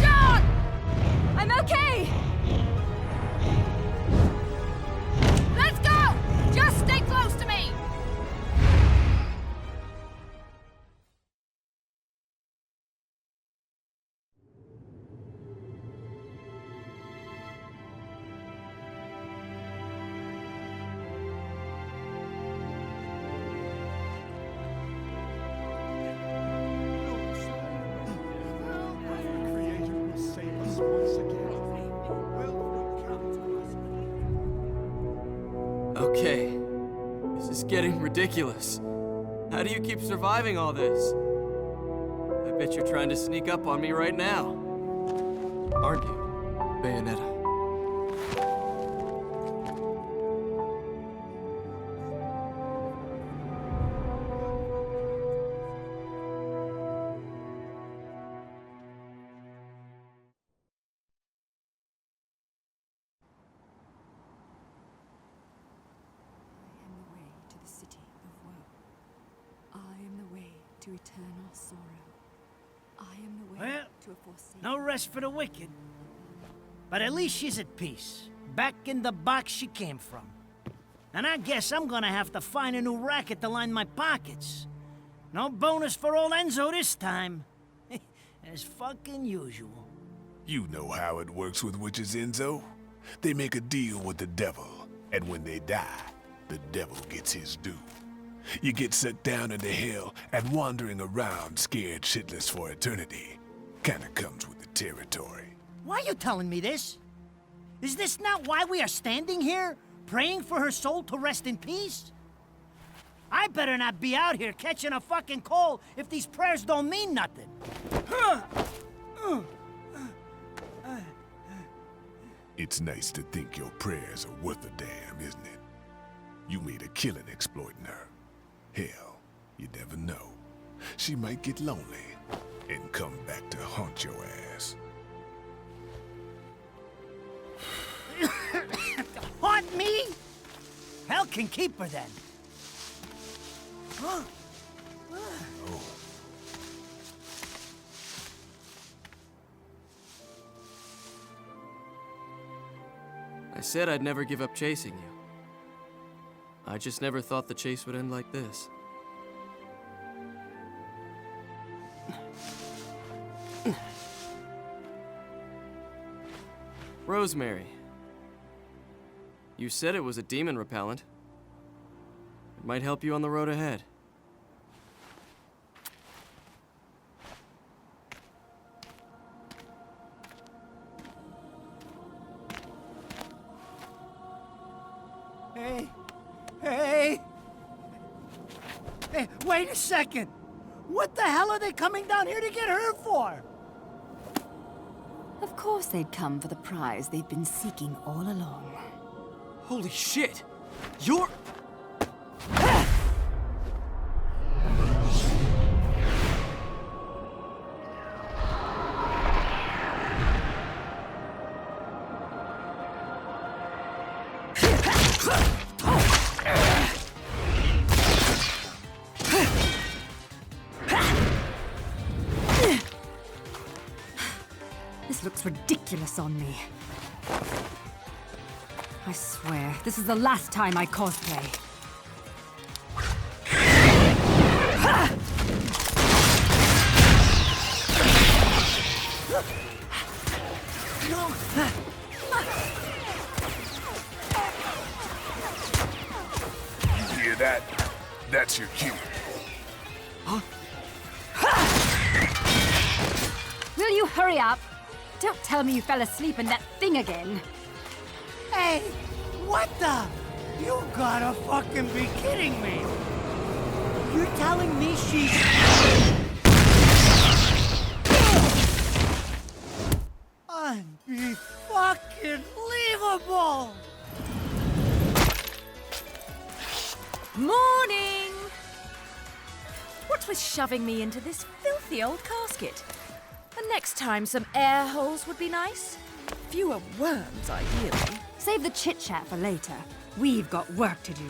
John! I'm okay! Let's go! Just stay close to me! Okay. This is getting ridiculous. How do you keep surviving all this? I bet you're trying to sneak up on me right now. Aren't you, Bayonetta? To eternal sorrow. I am the way Well, to a forsaken... no rest for the wicked. But at least she's at peace, back in the box she came from. And I guess I'm gonna have to find a new racket to line my pockets. No bonus for old Enzo this time. As fucking usual. You know how it works with witches, Enzo. They make a deal with the devil, and when they die, the devil gets his due. You get sucked down into hell and wandering around scared shitless for eternity. Kinda comes with the territory. Why are you telling me this? Is this not why we are standing here? Praying for her soul to rest in peace? I better not be out here catching a fucking cold if these prayers don't mean nothing. It's nice to think your prayers are worth a damn, isn't it? You made a killing exploiting her. Hell, you never know. She might get lonely and come back to haunt your ass. Haunt me? Hell can keep her then. Oh. I said I'd never give up chasing you. I just never thought the chase would end like this. Rosemary. You said it was a demon repellent. It might help you on the road ahead. Hey, wait a second. What the hell are they coming down here to get her for? Of course they'd come for the prize they've been seeking all along. Holy shit! You're... This looks ridiculous on me. I swear, this is the last time I cosplay. You hear that? That's your cue. Will you hurry up? Don't tell me you fell asleep in that thing again. Hey, what the? You gotta fucking be kidding me. You're telling me she's... Unbe-fucking-leavable! Morning! What with shoving me into this filthy old casket? And next time some air holes would be nice. Fewer worms, ideally. Save the chit-chat for later. We've got work to do.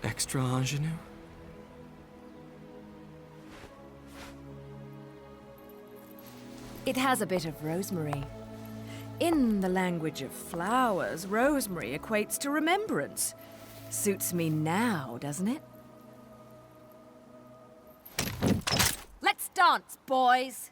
Extra ingenue? It has a bit of rosemary. In the language of flowers, rosemary equates to remembrance. Suits me now, doesn't it? Let's dance, boys!